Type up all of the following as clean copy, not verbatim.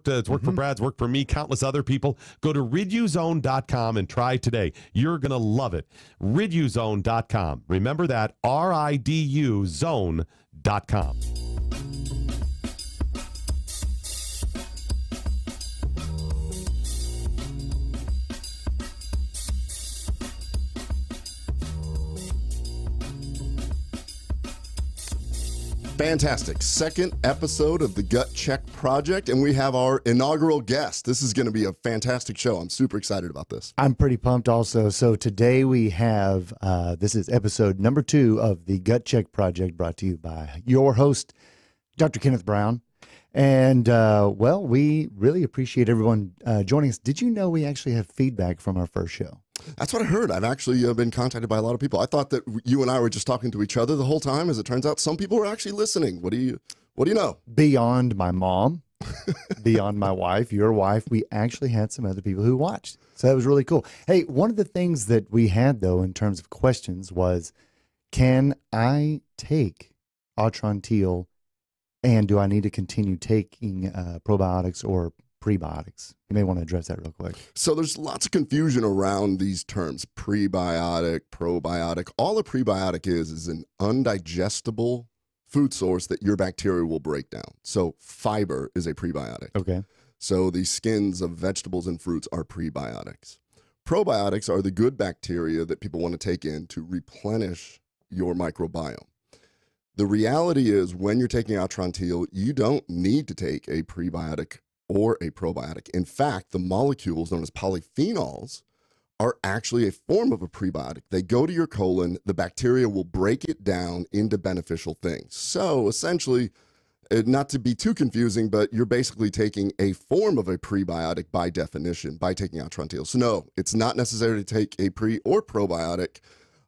worked. It's worked for Brad. It's worked for me. Countless other people. Go to riduzone.com and try today. You're gonna love it. Riduzone.com. Remember that. RIDU zone.com. Fantastic. Second episode of the Gut Check Project, and we have our inaugural guest. This is going to be a fantastic show. I'm super excited about this. I'm pretty pumped also. So today we have, this is episode number 2 of the Gut Check Project, brought to you by your host, Dr. Kenneth Brown. And, well, we really appreciate everyone joining us. Did you know we actually have feedback from our first show? That's what I heard. I've actually been contacted by a lot of people. I thought that you and I were just talking to each other the whole time. As it turns out, some people were actually listening. What do you know? Beyond my mom, beyond my wife, your wife, we actually had some other people who watched. So that was really cool. Hey, one of the things that we had, though, in terms of questions was, can I take Atrantil, and do I need to continue taking probiotics or prebiotics? You may want to address that real quick. So there's lots of confusion around these terms: prebiotic, probiotic. All a prebiotic is an undigestible food source that your bacteria will break down. So fiber is a prebiotic. Okay. So the skins of vegetables and fruits are prebiotics. Probiotics are the good bacteria that people want to take in to replenish your microbiome. The reality is, when you're taking Atrantil, you don't need to take a prebiotic or a probiotic. In fact, the molecules known as polyphenols are actually a form of a prebiotic. They go to your colon, the bacteria will break it down into beneficial things. So essentially, not to be too confusing, but you're basically taking a form of a prebiotic by definition by taking Atrantil. So no, it's not necessary to take a pre or probiotic.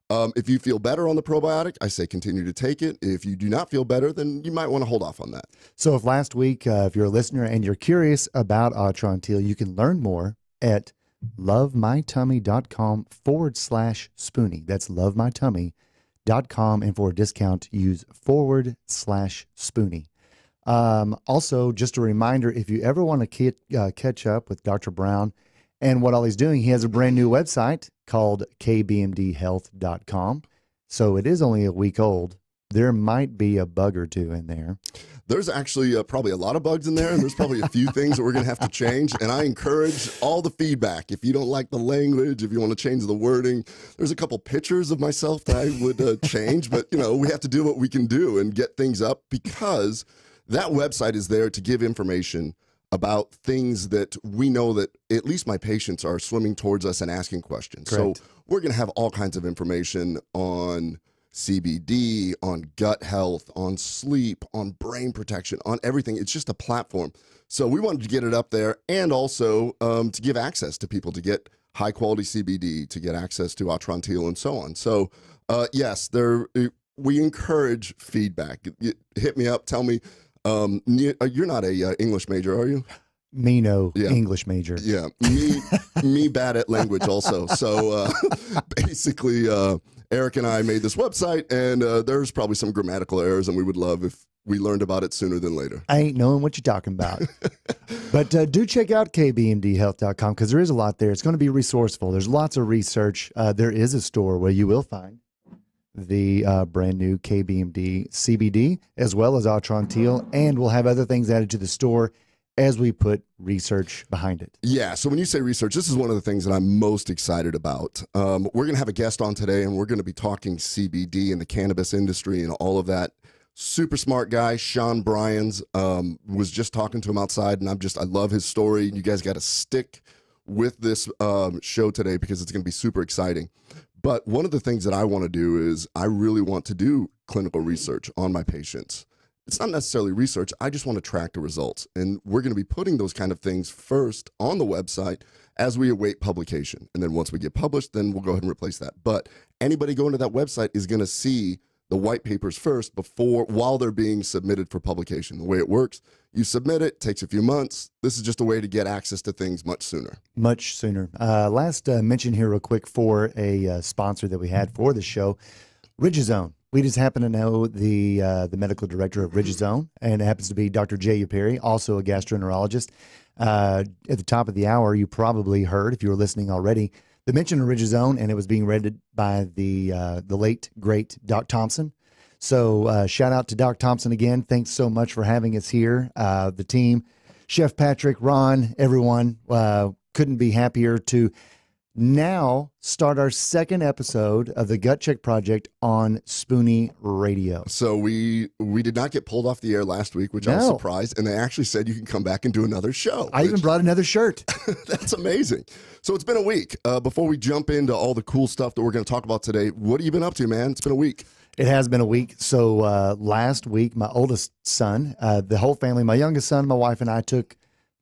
If you feel better on the probiotic, I say continue to take it. If you do not feel better, then you might want to hold off on that. So if last week, if you're a listener and you're curious about Atrantil, you can learn more at lovemytummy.com/spoonie. That's lovemytummy.com, and for a discount, use /spoonie. Also, just a reminder, if you ever want to catch up with Dr. Brown and what all he's doing, he has a brand new website called kbmdhealth.com. So it is only a week old. There might be a bug or two in there. There's actually probably a lot of bugs in there, and there's probably a few things that we're going to have to change. And I encourage all the feedback. If you don't like the language, if you want to change the wording, there's a couple pictures of myself that I would change. But, we have to do what we can do and get things up, because that website is there to give information about things that we know that at least my patients are swimming towards us and asking questions. Correct. So we're going to have all kinds of information on CBD, on gut health, on sleep, on brain protection, on everything. It's just a platform. So we wanted to get it up there, and also to give access to people to get high quality CBD, to get access to Atrantil and so on. So yes, we encourage feedback. Hit me up, tell me. You're not a English major, are you? Me no English major. Yeah, me bad at language also. So basically, Eric and I made this website, and there's probably some grammatical errors, and we would love if we learned about it sooner than later. I ain't knowing what you're talking about. But do check out kbmdhealth.com, because there is a lot there. It's going to be resourceful. There's lots of research. There is a store where you will find the brand new KBMD CBD, as well as Atrantil, and we'll have other things added to the store as we put research behind it. Yeah, so when you say research, this is one of the things that I'm most excited about. We're going to have a guest on today, and we're going to be talking CBD and the cannabis industry and all of that. Super smart guy, Shawn Bryans. Was just talking to him outside, and I love his story. You guys got to stick with this show today, because it's going to be super exciting. But one of the things that I want to do is I really want to do clinical research on my patients. It's not necessarily research. I just want to track the results. And we're going to be putting those kind of things first on the website as we await publication. And then once we get published, then we'll go ahead and replace that. But anybody going to that website is going to see the white papers first while they're being submitted for publication. The way it works, you submit it, takes a few months. This is just a way to get access to things much sooner. Much sooner. Last mention here real quick for a sponsor that we had for the show, Riduzone. We just happen to know the medical director of Ridgezone, and it happens to be Dr. Jay Uperi, also a gastroenterologist. At the top of the hour, you probably heard, if you were listening already, the mention of Ridgezone, and it was being read by the late, great Doc Thompson. So shout out to Doc Thompson again. Thanks so much for having us here. The team, Chef Patrick, Ron, everyone, couldn't be happier to now start our second episode of the Gut Check Project on Spoonie Radio. So we did not get pulled off the air last week, which I was surprised, and they actually said you can come back and do another show. I even brought another shirt. That's amazing. So it's been a week. Before we jump into all the cool stuff that we're going to talk about today, what have you been up to, man? It's been a week. It has been a week. So last week, my oldest son, the whole family, my youngest son, my wife, and I took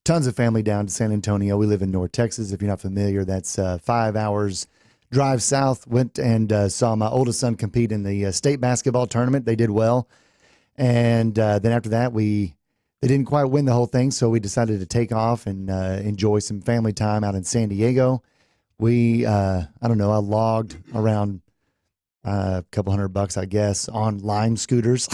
tons of family down to San Antonio. We live in North Texas. If you're not familiar, that's 5 hours drive south. Went and saw my oldest son compete in the state basketball tournament. They did well. And then after that, they didn't quite win the whole thing, so we decided to take off and enjoy some family time out in San Diego. We, I don't know, I logged around a couple $100, I guess, on Lime scooters.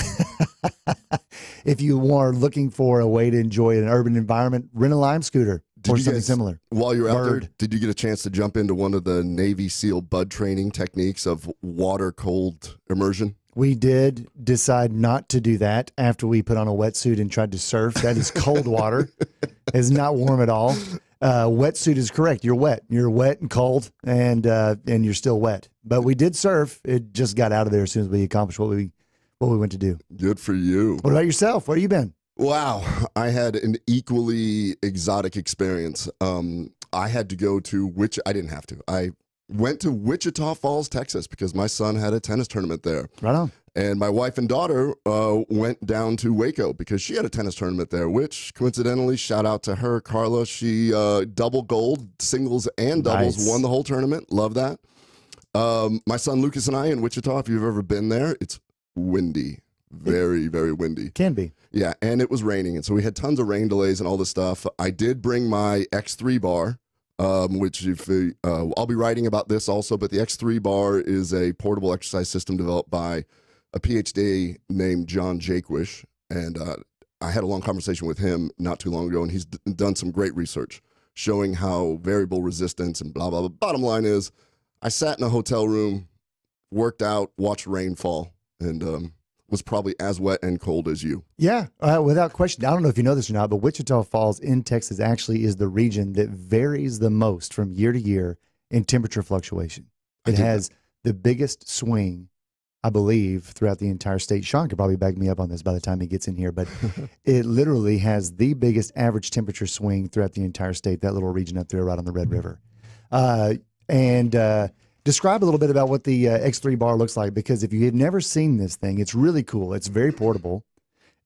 If you are looking for a way to enjoy an urban environment, rent a Lime scooter or something similar. While you're out there, did you get a chance to jump into one of the Navy SEAL bud training techniques of water-cold immersion? We did decide not to do that after we put on a wetsuit and tried to surf. That is cold water. It's not warm at all. Wetsuit is correct. You're wet. You're wet and cold, and you're still wet. But we did surf. It just got out of there as soon as we accomplished what we went to do. Good for you. What about yourself? Where have you been? Wow, I had an equally exotic experience. I had to go to I didn't have to. I went to Wichita Falls, Texas, because my son had a tennis tournament there. Right on. And my wife and daughter went down to Waco because she had a tennis tournament there, which coincidentally, shout out to her, Carla. She double gold, singles and doubles, won the whole tournament. Love that. My son Lucas and I in Wichita, if you've ever been there, it's windy. Very, very windy. Can be. Yeah, and it was raining, and so we had tons of rain delays and all this stuff. I did bring my X3 bar, which I'll be writing about this also, but the X3 bar is a portable exercise system developed by a PhD named John Jaquish, and I had a long conversation with him not too long ago, and he's done some great research showing how variable resistance and blah, blah, blah. Bottom line is, I sat in a hotel room, worked out, watched rain fall, and was probably as wet and cold as you. Yeah, without question. I don't know if you know this or not, but Wichita Falls in Texas actually is the region that varies the most from year to year in temperature fluctuation. It has the biggest swing, I believe, throughout the entire state. Sean could probably back me up on this by the time he gets in here, but it literally has the biggest average temperature swing throughout the entire state, that little region up there right on the Red River. Describe a little bit about what the X3 bar looks like, because if you have never seen this thing, it's really cool. It's very portable.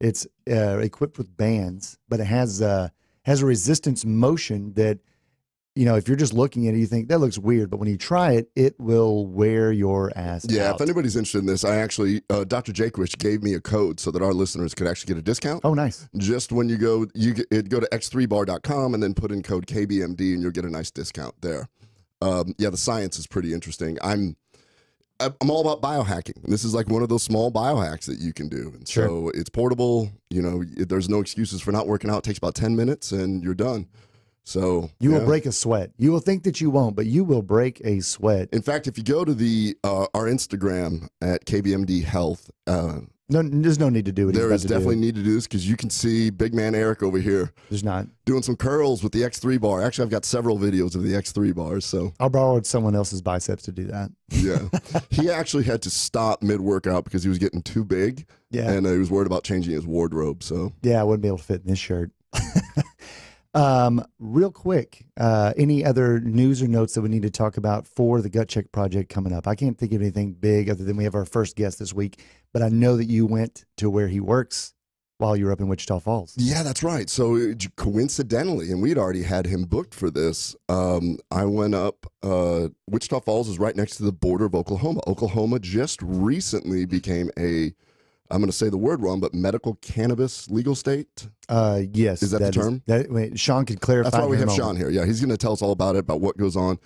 It's equipped with bands, but it has a resistance motion that, you know, if you're just looking at it, you think that looks weird, but when you try it, it will wear your ass out. If anybody's interested in this, I actually, Dr. Jaquish gave me a code so that our listeners could actually get a discount. Oh, nice. Just when you go to x3bar.com and then put in code KBMD and you'll get a nice discount there. The science is pretty interesting. I'm all about biohacking. This is like one of those small biohacks that you can do. And so it's portable. You know, there's no excuses for not working out. It takes about 10 minutes and you're done. So you will break a sweat. You will think that you won't, but you will break a sweat. In fact, if you go to our Instagram at KBMD Health, there's no need to do it. There is definitely need to do this because you can see big man Eric over here. There's not doing some curls with the X3 bar. Actually, I've got several videos of the X3 bars. So I borrowed someone else's biceps to do that. Yeah, he actually had to stop mid workout because he was getting too big. Yeah, and he was worried about changing his wardrobe. So yeah, I wouldn't be able to fit in this shirt. Real quick, any other news or notes that we need to talk about for the Gut Check Project coming up? I can't think of anything big other than we have our first guest this week, but I know that you went to where he works while you were up in Wichita Falls. Yeah, that's right. So coincidentally, and we'd already had him booked for this, I went up, Wichita Falls is right next to the border of Oklahoma. Oklahoma just recently became I'm going to say the word wrong, but medical cannabis legal state? Yes. Is that the term? Wait, Sean could clarify. That's why we have Sean here. Yeah, he's going to tell us all about it, about what goes on.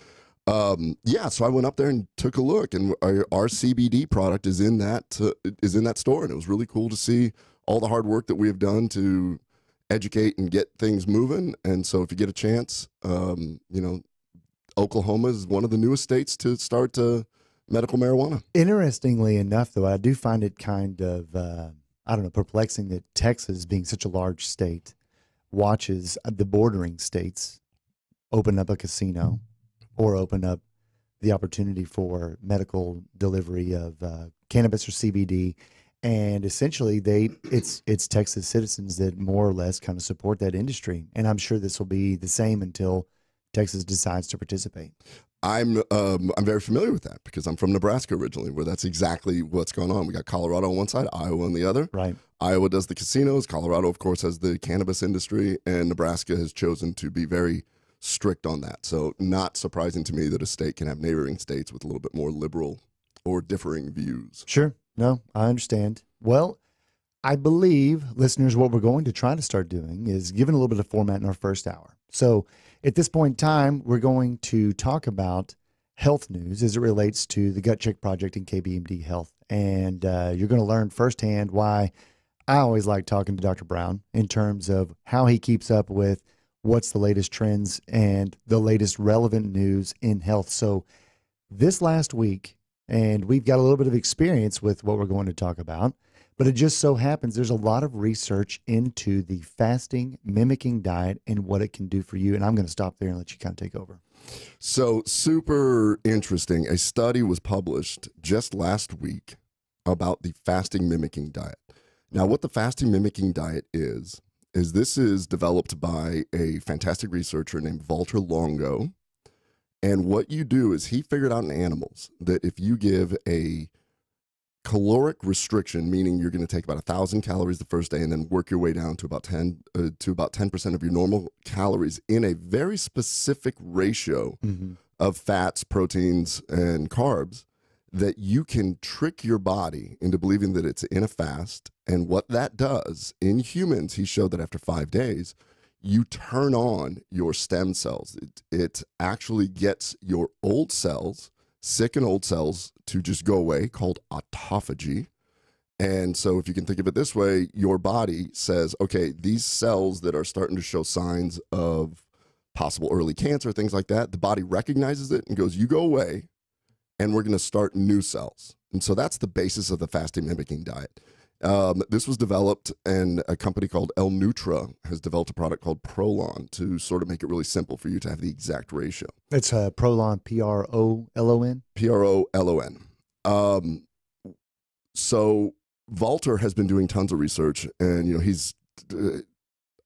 Yeah, so I went up there and took a look, and our CBD product is in that store, and it was really cool to see all the hard work that we have done to educate and get things moving. And so, if you get a chance, Oklahoma is one of the newest states to start medical marijuana. Interestingly enough, though, I do find it kind of perplexing that Texas, being such a large state, watches the bordering states open up a casino or open up the opportunity for medical delivery of cannabis or CBD. And essentially, it's Texas citizens that more or less kind of support that industry. And I'm sure this will be the same until Texas decides to participate. I'm very familiar with that because I'm from Nebraska originally, where that's exactly what's going on. We got Colorado on one side, Iowa on the other. Right. Iowa does the casinos. Colorado, of course, has the cannabis industry, and Nebraska has chosen to be very strict on that. So not surprising to me that a state can have neighboring states with a little bit more liberal or differing views. Sure. No, I understand. Well, I believe, listeners, what we're going to try to start doing is giving a little bit of format in our first hour. So at this point in time, we're going to talk about health news as it relates to the Gut Check Project and KBMD Health. And you're going to learn firsthand why I always like talking to Dr. Brown in terms of how he keeps up with what's the latest trends and the latest relevant news in health. So this last week, and we've got a little bit of experience with what we're going to talk about, but it just so happens there's a lot of research into the fasting mimicking diet and what it can do for you. And I'm going to stop there and let you kind of take over. So super interesting. A study was published just last week about the fasting mimicking diet. Now, what the fasting mimicking diet is this is developed by a fantastic researcher named Valter Longo. And what you do is he figured out in animals that if you give a caloric restriction, meaning you're going to take about 1,000 calories the first day and then work your way down to about 10% of your normal calories in a very specific ratio of fats, proteins, and carbs, that you can trick your body into believing that it's in a fast. And what that does in humans, he showed that after 5 days, you turn on your stem cells. It actually gets your old cells, sick and old cells, to just go away, called autophagy. And so if you can think of it this way, your body says, okay, these cells that are starting to show signs of possible early cancer, things like that, the body recognizes it and goes, you go away, and we're going to start new cells. And so that's the basis of the fasting mimicking diet. This was developed, and a company called El Nutra has developed a product called Prolon to sort of make it really simple for you to have the exact ratio. It's Prolon, P-R-O-L-O-N? P-R-O-L-O-N. So Valter has been doing tons of research, and,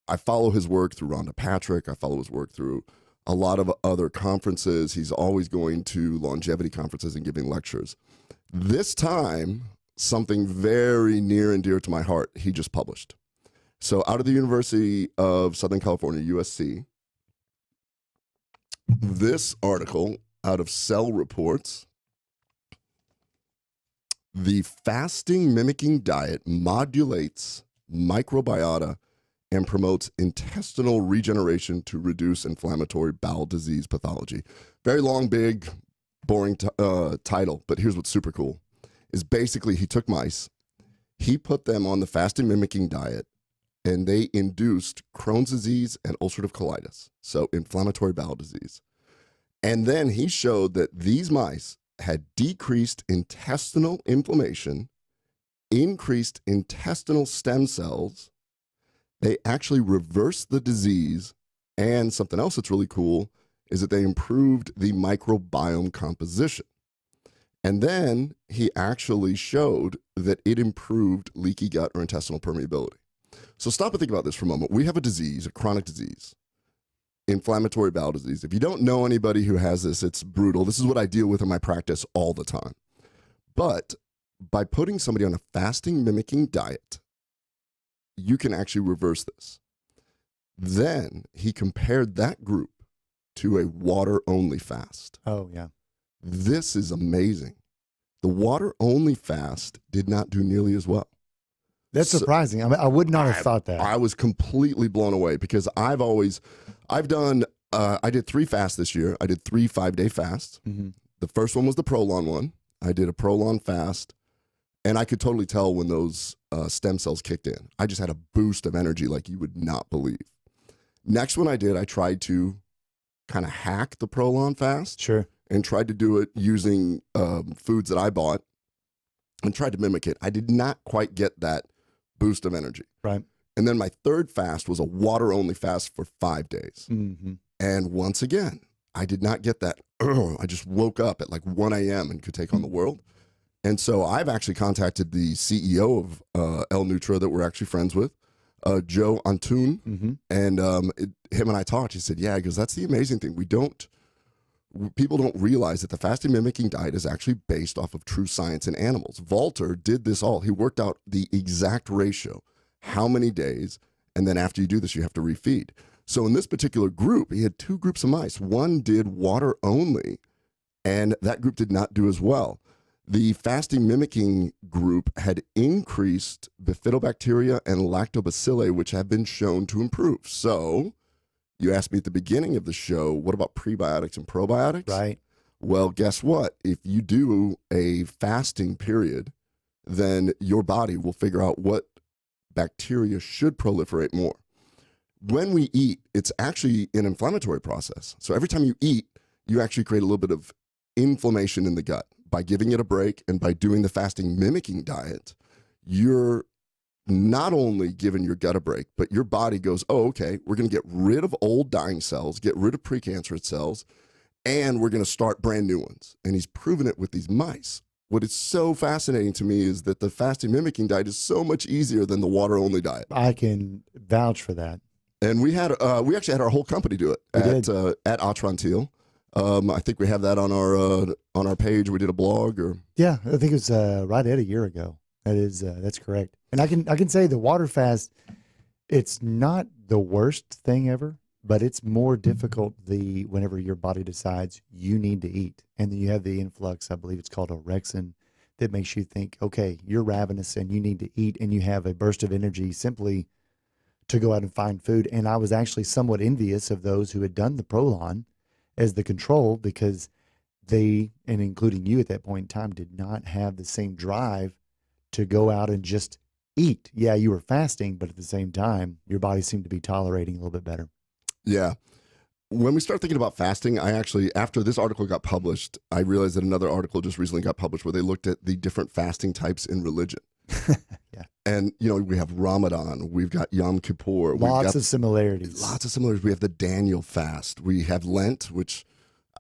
I follow his work through Rhonda Patrick. I follow his work through a lot of other conferences. He's always going to longevity conferences and giving lectures. This time, something very near and dear to my heart, he just published. So out of the University of Southern California, USC, this article out of Cell Reports, the fasting mimicking diet modulates microbiota and promotes intestinal regeneration to reduce inflammatory bowel disease pathology. Very long, big, boring title, but here's what's super cool. Is basically he took mice, he put them on the fasting mimicking diet, and they induced Crohn's disease and ulcerative colitis, so inflammatory bowel disease. And then he showed that these mice had decreased intestinal inflammation, increased intestinal stem cells. They actually reversed the disease, and something else that's really cool is that they improved the microbiome composition. And then he actually showed that it improved leaky gut or intestinal permeability. So stop and think about this for a moment. We have a disease, a chronic disease, inflammatory bowel disease. If you don't know anybody who has this, it's brutal. This is what I deal with in my practice all the time. But by putting somebody on a fasting mimicking diet, you can actually reverse this. Then he compared that group to a water-only fast. Oh, yeah. This is amazing. The water-only fast did not do nearly as well. That's surprising. I would not have thought that. I was completely blown away because I've done I did 3 fasts this year. I did 3 5-day fasts. Mm-hmm. The first one was the Prolon one. I did a Prolon fast, and I could totally tell when those stem cells kicked in. I just had a boost of energy like you would not believe. Next one I did, I tried to kind of hack the Prolon fast. Sure. And tried to do it using foods that I bought and tried to mimic it. I did not quite get that boost of energy. Right. And then my third fast was a water-only fast for 5 days. Mm-hmm. And once again, I did not get that. I just woke up at like 1 a.m. and could take on the world. And so I've actually contacted the CEO of El Nutra that we're actually friends with, Joe Antun. Mm-hmm. And him and I talked. He said, yeah, because that's the amazing thing. People don't realize that the fasting mimicking diet is actually based off of true science in animals. Walter did this all. He worked out the exact ratio, how many days, and then after you do this, you have to refeed. So in this particular group, he had 2 groups of mice. One did water only, and that group did not do as well. The fasting mimicking group had increased bifidobacteria and lactobacilli, which have been shown to improve. So you asked me at the beginning of the show, what about prebiotics and probiotics? Right. Well, guess what? If you do a fasting period, then your body will figure out what bacteria should proliferate more. When we eat, it's actually an inflammatory process. So every time you eat, you actually create a little bit of inflammation in the gut. By giving it a break and by doing the fasting mimicking diet, you're not only giving your gut a break, but your body goes, oh, okay, we're going to get rid of old dying cells, get rid of precancerous cells, and we're going to start brand new ones. And he's proven it with these mice. What is so fascinating to me is that the fasting mimicking diet is so much easier than the water-only diet. I can vouch for that. And we actually had our whole company do it at Atrantil. I think we have that on our page. We did a blog, or Yeah, I think it was right at a year ago. That's correct. And I can say the water fast, it's not the worst thing ever, but it's more difficult whenever your body decides you need to eat. And then you have the influx, I believe it's called orexin, that makes you think, okay, you're ravenous and you need to eat, and you have a burst of energy simply to go out and find food. And I was actually somewhat envious of those who had done the Prolon as the control, because they, and including you at that point in time, did not have the same drive to go out and just eat. Yeah, you were fasting, but at the same time, your body seemed to be tolerating a little bit better. Yeah. When we start thinking about fasting, I actually, after this article got published, I realized that another article just recently got published where they looked at the different fasting types in religion. Yeah. And, we have Ramadan, we've got Yom Kippur. Lots of similarities. Lots of similarities. We have the Daniel fast. We have Lent, which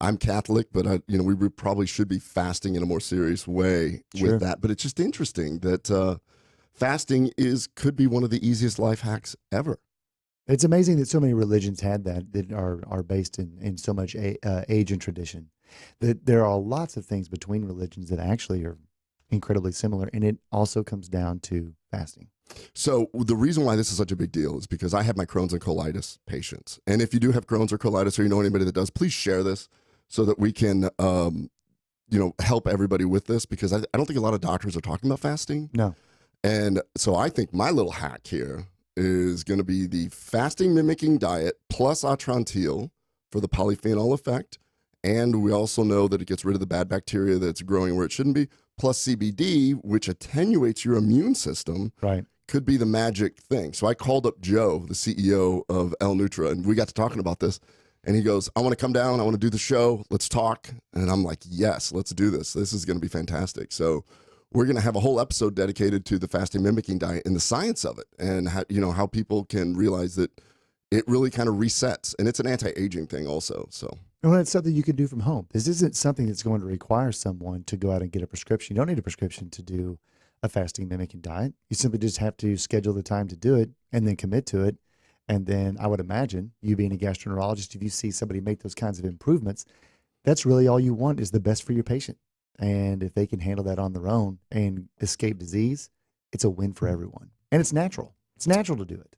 I'm Catholic, but we probably should be fasting in a more serious way with that. But it's just interesting that fasting could be one of the easiest life hacks ever. It's amazing that so many religions had that are based in so much age and tradition. That there are lots of things between religions that actually are incredibly similar, and it also comes down to fasting. So the reason why this is such a big deal is because I have my Crohn's and colitis patients. And if you do have Crohn's or colitis, or you know anybody that does, please share this so that we can, help everybody with this, because I don't think a lot of doctors are talking about fasting. No. And so I think my little hack here is going to be the fasting mimicking diet plus Atrantil for the polyphenol effect. And we also know that it gets rid of the bad bacteria that's growing where it shouldn't be, plus CBD, which attenuates your immune system. Right. Could be the magic thing. So I called up Joe, the CEO of El Nutra, and we got to talking about this. And he goes, I want to come down. I want to do the show. Let's talk. And I'm like, yes, let's do this. This is going to be fantastic. So we're going to have a whole episode dedicated to the fasting mimicking diet and the science of it, and how people can realize that it really kind of resets. And it's an anti-aging thing also. So. Well, it's something you can do from home. This isn't something that's going to require someone to go out and get a prescription. You don't need a prescription to do a fasting mimicking diet. You simply just have to schedule the time to do it and then commit to it. And then I would imagine, you being a gastroenterologist, if you see somebody make those kinds of improvements, that's really all you want, is the best for your patient. And if they can handle that on their own and escape disease, it's a win for everyone. And it's natural. It's natural to do it.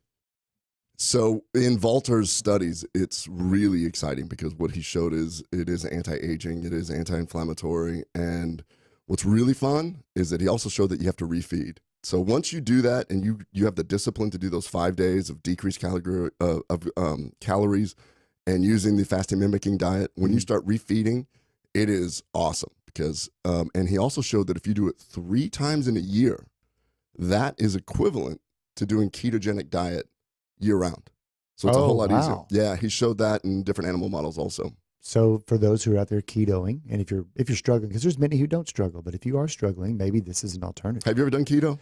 So in Walter's studies, it's really exciting because what he showed is it is anti-aging, it is anti-inflammatory, and what's really fun is that he also showed that you have to refeed. So once you do that and you have the discipline to do those 5 days of decreased calories and using the fasting mimicking diet, when you start refeeding, it is awesome because, and he also showed that if you do it 3 times in a year, that is equivalent to doing ketogenic diet year round. So it's a whole lot easier. Yeah, he showed that in different animal models also. So for those who are out there ketoing, and if you're struggling, because there's many who don't struggle, but if you are struggling, maybe this is an alternative. Have you ever done keto?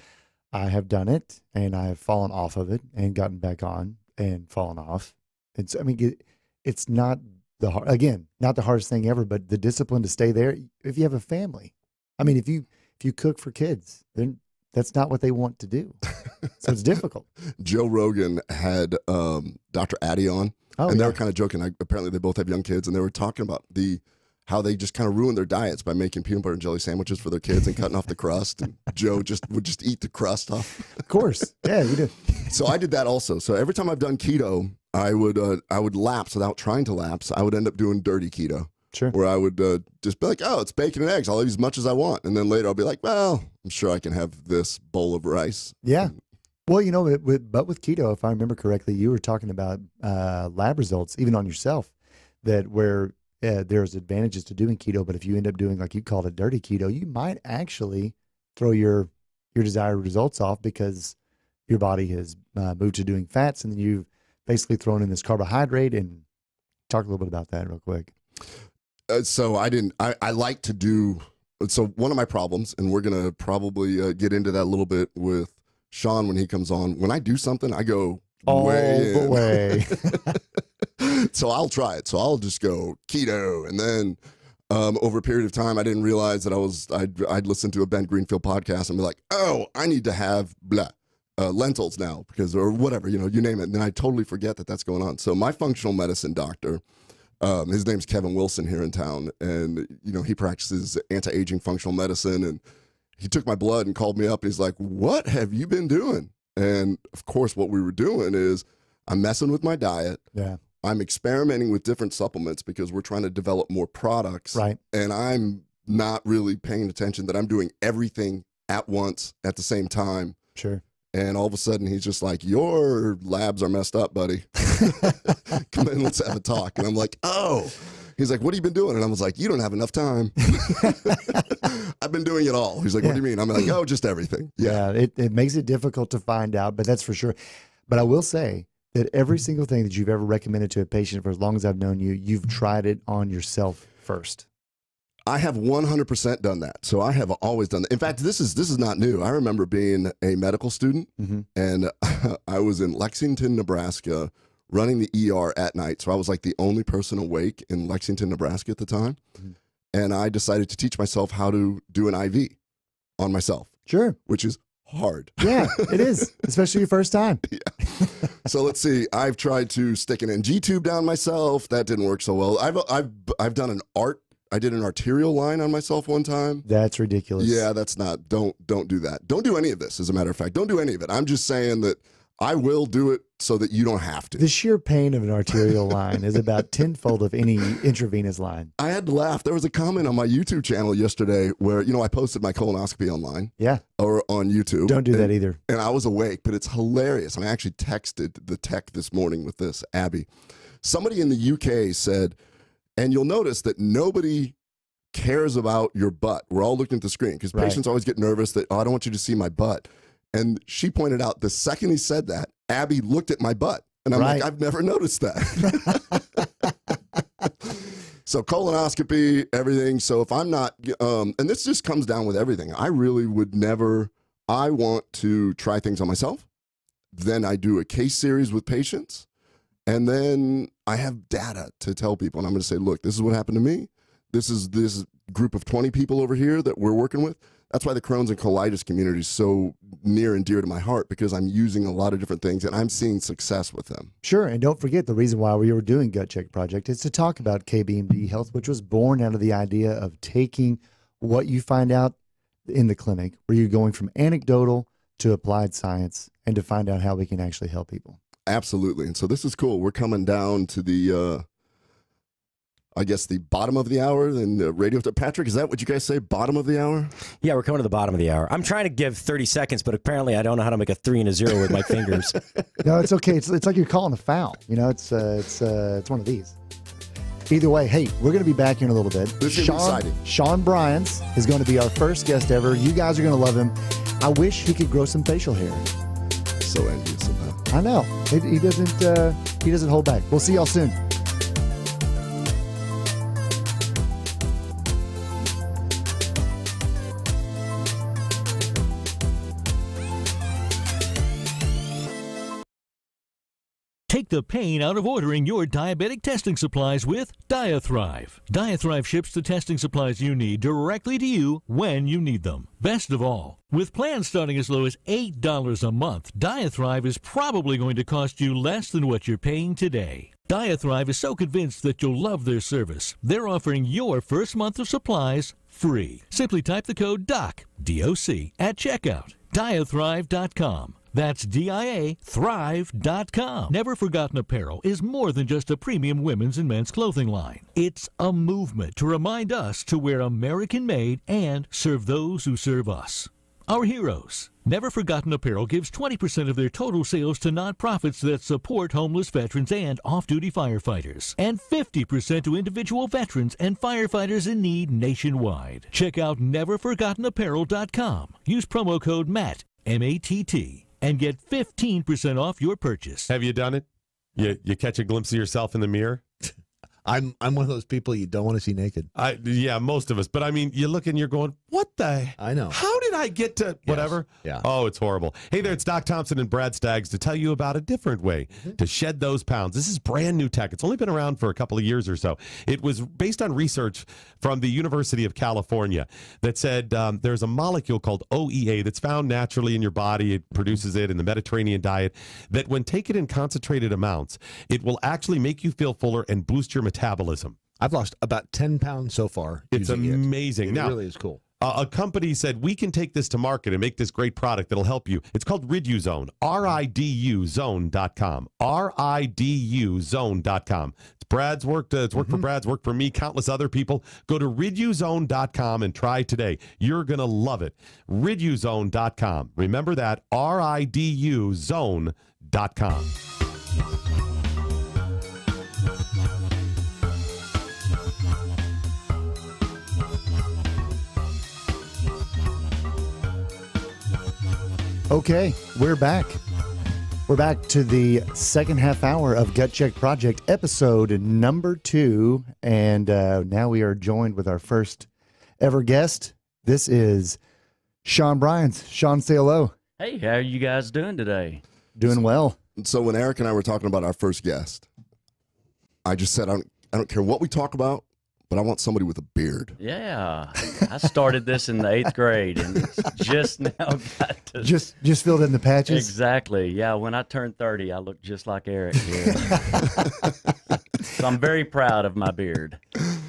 I have done it, and I have fallen off of it and gotten back on and fallen off. It's, I mean, it's not not the hardest thing ever, but the discipline to stay there. If you have a family, I mean, if you cook for kids, then that's not what they want to do. So it's difficult. Joe Rogan had Dr. Addy on, and they were kind of joking. Apparently, they both have young kids, and they were talking about how they just kind of ruin their diets by making peanut butter and jelly sandwiches for their kids and cutting off the crust. And Joe would just eat the crust off. Of course, yeah, you do. So I did that also. So every time I've done keto, I would lapse without trying to lapse. I would end up doing dirty keto. Sure. Where I would just be like, oh, it's bacon and eggs. I'll eat as much as I want. And then later I'll be like, well, I'm sure I can have this bowl of rice. Yeah. Well, you know, but with keto, if I remember correctly, you were talking about lab results, even on yourself, that where there's advantages to doing keto, but if you end up doing, like you called it, dirty keto, you might actually throw your desired results off because your body has moved to doing fats, and then you've basically thrown in this carbohydrate. And talk a little bit about that real quick. So I like to do, so one of my problems, and we're going to probably get into that a little bit with Shawn when he comes on. When I do something, I go all way the way. So I'll try it. So I'll just go keto. And then over a period of time, I didn't realize that I'd listen to a Ben Greenfield podcast and be like, oh, I need to have lentils now because, or whatever, you name it. And then I totally forget that that's going on. So my functional medicine doctor, his name's Kevin Wilson here in town, and he practices anti-aging functional medicine, and he took my blood and called me up, and he's like, what have you been doing? And of course what we were doing is I'm messing with my diet. Yeah. I'm experimenting with different supplements because we're trying to develop more products. Right. And I'm not really paying attention that I'm doing everything at once at the same time. Sure. And all of a sudden, he's just like, your labs are messed up, buddy. Come in, let's have a talk. And I'm like, oh. He's like, what have you been doing? And I was like, you don't have enough time. I've been doing it all. He's like, what do you mean? I'm like, oh, just everything. Yeah, it makes it difficult to find out, but that's for sure. But I will say that every single thing that you've ever recommended to a patient for as long as I've known you, you've tried it on yourself first. I have 100% done that. So I have always done that. In fact, this is not new. I remember being a medical student, and I was in Lexington, Nebraska, running the ER at night. So I was like the only person awake in Lexington, Nebraska at the time. And I decided to teach myself how to do an IV on myself. Sure. Which is hard. Yeah, it is, especially your first time. Yeah. So let's see. I've tried to stick an NG tube down myself. That didn't work so well. I've done I did an arterial line on myself one time. That's ridiculous. Yeah, that's not, don't do that. Don't do any of this, as a matter of fact. Don't do any of it. I'm just saying that I will do it so that you don't have to. The sheer pain of an arterial line is about tenfold of any intravenous line. I had to laugh. There was a comment on my YouTube channel yesterday where, I posted my colonoscopy online. Yeah. Or on YouTube. Don't do that either. And I was awake, but it's hilarious. I actually texted the tech this morning with this, Abby. Somebody in the UK said, and you'll notice that nobody cares about your butt. We're all looking at the screen because patients always get nervous that, oh, I don't want you to see my butt. And she pointed out the second he said that, Abby looked at my butt. And I'm like, I've never noticed that. So colonoscopy, everything. So if I'm not, and this just comes down with everything. I really would never, I want to try things on myself. Then I do a case series with patients. And then I have data to tell people. And I'm going to say, look, this is what happened to me. This is this group of 20 people over here that we're working with. That's why the Crohn's and colitis community is so near and dear to my heart, because I'm using a lot of different things and I'm seeing success with them. Sure. And don't forget, the reason why we were doing Gut Check Project is to talk about KBMD Health, which was born out of the idea of taking what you find out in the clinic, where you're going from anecdotal to applied science, and to find out how we can actually help people. Absolutely. And so this is cool. We're coming down to the I guess, the bottom of the hour. And radio. Patrick, is that what you guys say? Bottom of the hour? Yeah, we're coming to the bottom of the hour. I'm trying to give 30 seconds, but apparently I don't know how to make a 3 and a 0 with my fingers. No, it's okay. It's like you're calling a foul. You know, it's one of these. Either way, hey, we're going to be back here in a little bit. This is exciting. Shawn Bryans is going to be our first guest ever. You guys are going to love him. I wish he could grow some facial hair. So envious of that. I know. He doesn't hold back. We'll see y'all soon. Take the pain out of ordering your diabetic testing supplies with Diathrive. Diathrive ships the testing supplies you need directly to you when you need them. Best of all, with plans starting as low as $8 a month, Diathrive is probably going to cost you less than what you're paying today. Diathrive is so convinced that you'll love their service, they're offering your first month of supplies free. Simply type the code DOC, D-O-C, at checkout. Diathrive.com. That's DIA Thrive.com. Never Forgotten Apparel is more than just a premium women's and men's clothing line. It's a movement to remind us to wear American-made and serve those who serve us. Our heroes. Never Forgotten Apparel gives 20% of their total sales to nonprofits that support homeless veterans and off-duty firefighters, and 50% to individual veterans and firefighters in need nationwide. Check out neverforgottenapparel.com. Use promo code MATT, M-A-T-T, and get 15% off your purchase. Have you done it? You catch a glimpse of yourself in the mirror? I'm one of those people you don't want to see naked. Yeah, most of us. But I mean, you look and you're going, what the? I know. How did I get to whatever? Yes. Yeah. Oh, it's horrible. Hey there, it's Doc Thompson and Brad Staggs to tell you about a different way to shed those pounds. This is brand new tech. It's only been around for a couple of years or so. It was based on research from the University of California that said there's a molecule called OEA that's found naturally in your body. It produces it in the Mediterranean diet, that when taken in concentrated amounts, it will actually make you feel fuller and boost your metabolism. I've lost about 10 pounds so far. It's amazing. It now, really is cool. A company said, we can take this to market and make this great product that'll help you. It's called Riduzone, R-I-D-U zone.com, R-I-D-U zone.com. It's Brad's worked. It's worked for Brad's, worked for me, countless other people. Go to riduzone.com and try today. You're going to love it. Riduzone.com. Remember that, R-I-D-U zone.com. Okay, we're back. We're back to the second half hour of Gut Check Project, episode number 2. And now we are joined with our first ever guest. This is Shawn Bryans. Shawn, say hello. Hey, how are you guys doing today? Doing well. So when Eric and I were talking about our first guest, I just said, I don't care what we talk about, but I want somebody with a beard. Yeah, I started this in the 8th grade, and it's just now got to... Just filled in the patches? Exactly. Yeah, when I turned 30, I looked just like Eric here. So I'm very proud of my beard.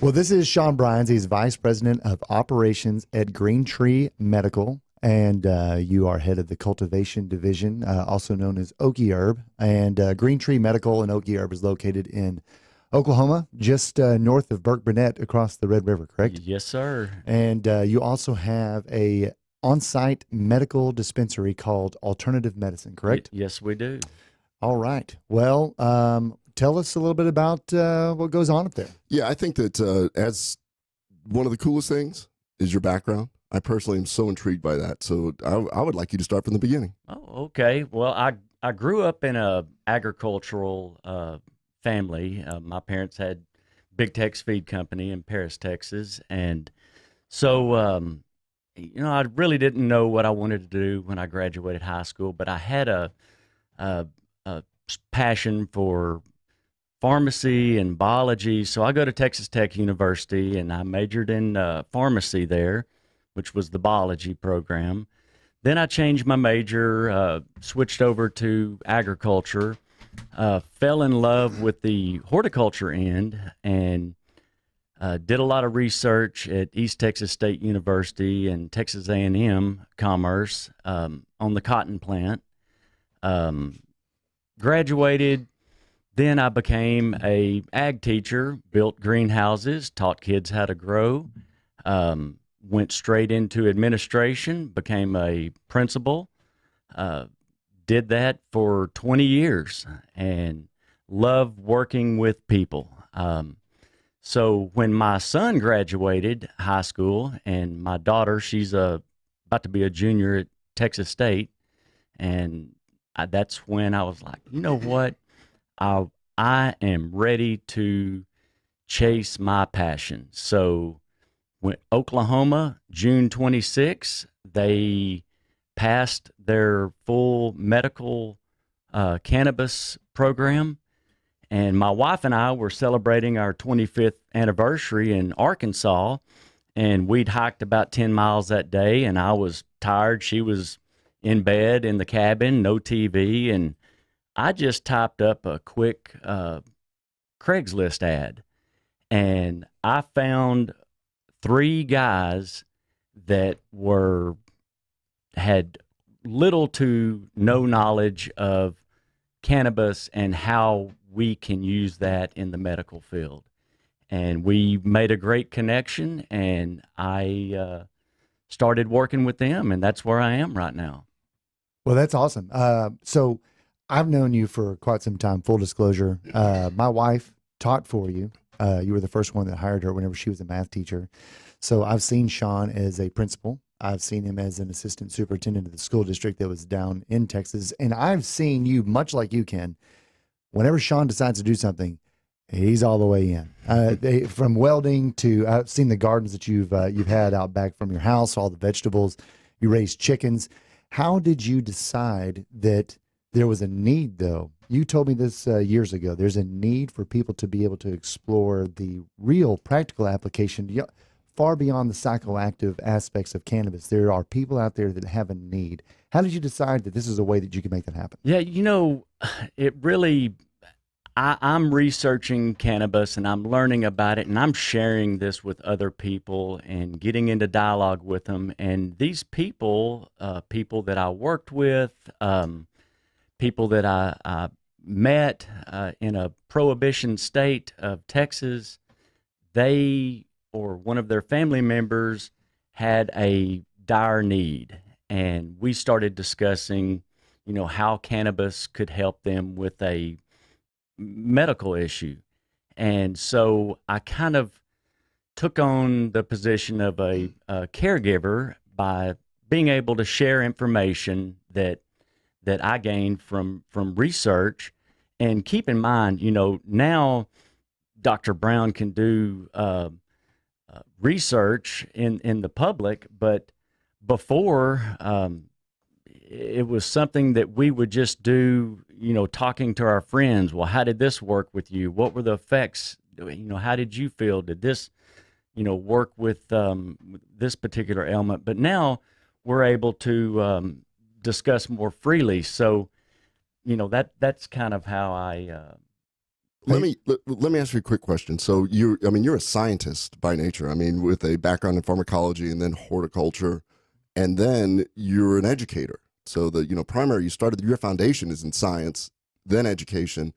Well, this is Shawn Bryans. He's Vice President of Operations at Green Tree Medical, and you are head of the Cultivation Division, also known as Okie Herb. And Green Tree Medical and Okie Herb is located in Oklahoma, just north of Burke Burnett across the Red River, correct? Yes, sir. And you also have a on-site medical dispensary called Alternative Medicine, correct? Yes, we do. All right. Well, tell us a little bit about what goes on up there. Yeah, I think that as one of the coolest things is your background. I personally am so intrigued by that. So I would like you to start from the beginning. Oh, okay. Well, I grew up in a agricultural family. My parents had Big Tex Feed Company in Paris, Texas. And so, I really didn't know what I wanted to do when I graduated high school, but I had a passion for pharmacy and biology. So I go to Texas Tech University and I majored in pharmacy there, which was the biology program. Then I changed my major, switched over to agriculture. Fell in love with the horticulture end and did a lot of research at East Texas State University and Texas A&M Commerce on the cotton plant. Graduated, Then I became a ag teacher, built greenhouses, taught kids how to grow, went straight into administration, became a principal, did that for 20 years and love working with people. So when my son graduated high school and my daughter, she's about to be a junior at Texas State, and that's when I was like, you know what? I am ready to chase my passion. So when Oklahoma, June 26, they passed their full medical cannabis program. And my wife and I were celebrating our 25th anniversary in Arkansas, and we'd hiked about 10 miles that day, and I was tired. She was in bed in the cabin, no TV, and I just typed up a quick Craigslist ad, and I found 3 guys that had little to no knowledge of cannabis and how we can use that in the medical field. And we made a great connection, and I started working with them, and that's where I am right now. Well, that's awesome. So I've known you for quite some time, full disclosure. My wife taught for you. You were the first one that hired her whenever she was a math teacher. So I've seen Shawn as a principal. I've seen him as an assistant superintendent of the school district that was down in Texas. And I've seen you, much like you, Ken, whenever Shawn decides to do something, he's all the way in. From welding to, I've seen the gardens that you've had out back from your house, all the vegetables. You raised chickens. How did you decide that there was a need, though? You told me this years ago. There's a need for people to be able to explore the real practical application far beyond the psychoactive aspects of cannabis. There are people out there that have a need. How did you decide that this is a way that you could make that happen? Yeah, it really, I'm researching cannabis and I'm learning about it, and I'm sharing this with other people and getting into dialogue with them. And these people, people that I worked with, people that I met in a prohibition state of Texas, they or one of their family members had a dire need. And we started discussing, how cannabis could help them with a medical issue. And so I kind of took on the position of a caregiver by being able to share information that I gained from research. And keep in mind, now Dr. Brown can do research in the public, but before it was something that we would just do, talking to our friends. Well, how did this work with you? What were the effects? How did you feel? Did this, work with this particular ailment? But now we're able to discuss more freely. So, that's kind of how I. Let me ask you a quick question. So you're a scientist by nature. I mean, with a background in pharmacology and then horticulture, and then you're an educator. So primary, you started, your foundation is in science, then education,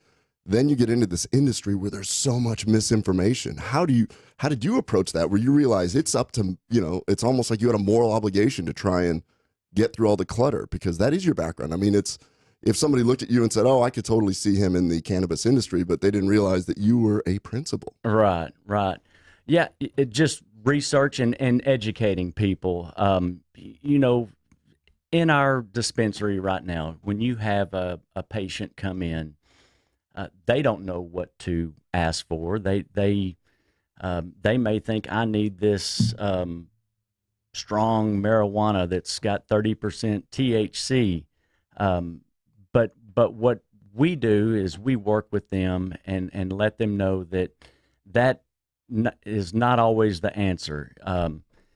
then you get into this industry where there's so much misinformation. How did you approach that? Where you realize it's up to, it's almost like you had a moral obligation to try and get through all the clutter, because that is your background. I mean, if somebody looked at you and said, "Oh, I could totally see him in the cannabis industry," but they didn't realize that you were a principal. Right. Yeah, it just research and educating people. In our dispensary right now, when you have a patient come in, they don't know what to ask for. They may think, I need this strong marijuana that's got 30% THC. But what we do is we work with them and let them know that is not always the answer.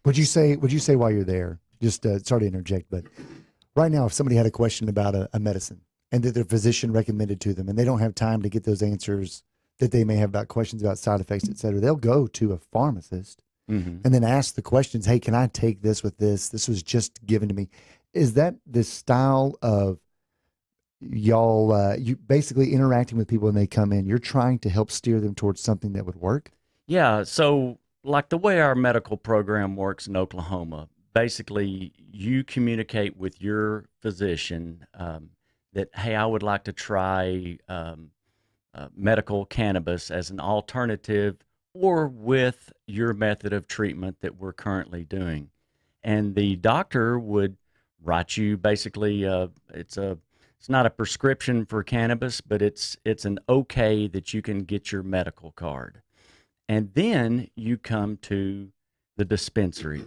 Would you say while you're there, just sorry to interject, but right now, if somebody had a question about a medicine and that their physician recommended to them, and they don't have time to get those answers that they may have about questions about side effects, et cetera, they'll go to a pharmacist and then ask the questions, hey, can I take this with this? This was just given to me. Is that the style of y'all, you basically interacting with people when they come in, you're trying to help steer them towards something that would work? Yeah. So, like the way our medical program works in Oklahoma, basically you communicate with your physician that, hey, I would like to try medical cannabis as an alternative or with your method of treatment that we're currently doing. And the doctor would write you basically, it's not a prescription for cannabis, but it's an okay that you can get your medical card. And then you come to the dispensary.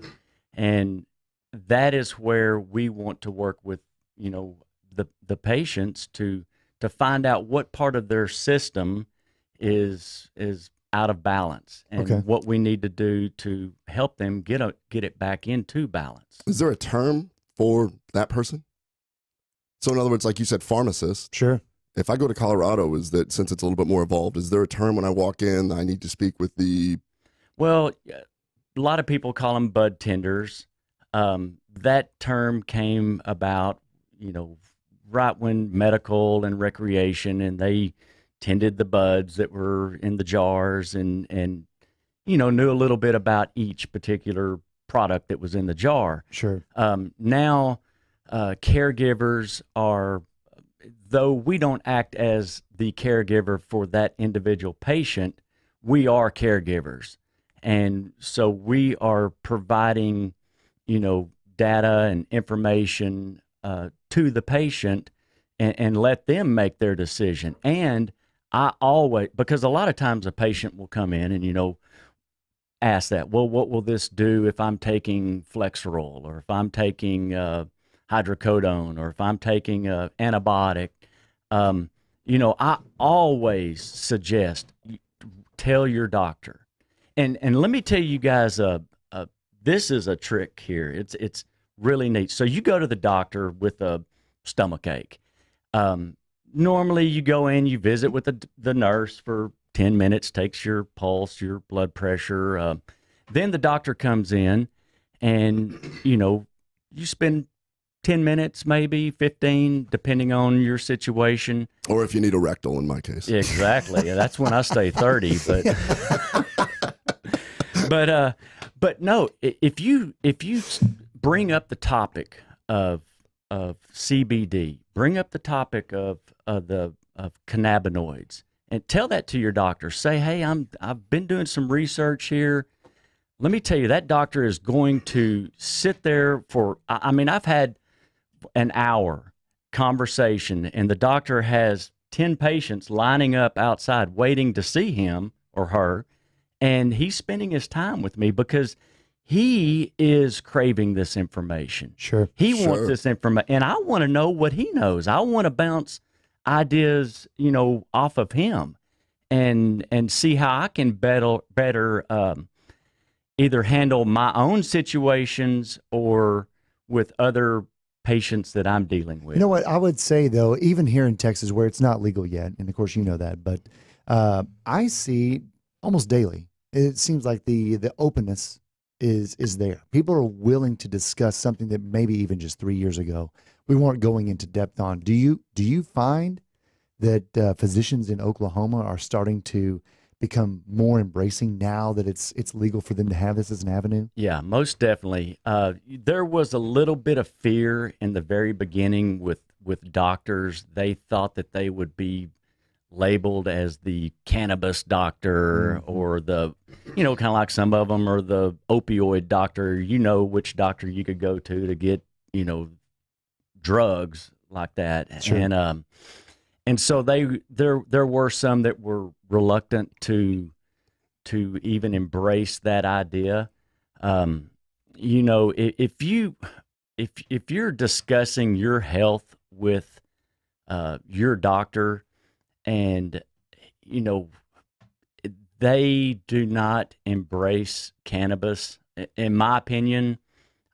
And that is where we want to work with, the patients to find out what part of their system is out of balance and what we need to do to help them get it back into balance. Is there a term for that person? So in other words, like you said, pharmacist. Sure. If I go to Colorado, is that, since it's a little bit more evolved, is there a term when I walk in I need to speak with the... Well, a lot of people call them bud tenders. That term came about, right when medical and recreation, and they tended the buds that were in the jars and knew a little bit about each particular product that was in the jar. Sure. Now, caregivers are, though we don't act as the caregiver for that individual patient, we are caregivers. And so we are providing, data and information to the patient and let them make their decision. And I always, because a lot of times a patient will come in and, ask that, well, what will this do if I'm taking Flexerol, or if I'm taking hydrocodone, or if I'm taking an antibiotic? I always suggest tell your doctor. And let me tell you guys, this is a trick here. It's really neat. So you go to the doctor with a stomach ache. Normally you go in, you visit with the nurse for 10 minutes, takes your pulse, your blood pressure. Then the doctor comes in and, you spend 10 minutes, maybe 15, depending on your situation. Or if you need a rectal, in my case. Exactly. That's when I stay 30. But no, if you bring up the topic of CBD, bring up the topic of cannabinoids, and tell that to your doctor. Say, hey, I've been doing some research here. Let me tell you, that doctor is going to sit there for, I've had an hour conversation, and the doctor has 10 patients lining up outside waiting to see him or her, and he's spending his time with me because he is craving this information. Sure. He wants this information, and I want to know what he knows. I want to bounce ideas, off of him and see how I can better either handle my own situations or with other patients that I'm dealing with. You know what I would say, though, even here in Texas where it's not legal yet, and of course you know that, but I see almost daily, it seems like the openness is there. People are willing to discuss something that maybe even just 3 years ago we weren't going into depth on. Do you find that physicians in Oklahoma are starting to become more embracing now that it's legal for them to have this as an avenue? Yeah, most definitely. There was a little bit of fear in the very beginning with doctors. They thought that they would be labeled as the cannabis doctor, or the, kind of like some of them are the opioid doctor. Which doctor you could go to get, drugs like that. Sure. And so there were some that were reluctant to even embrace that idea. If you're discussing your health with your doctor, and they do not embrace cannabis, in my opinion,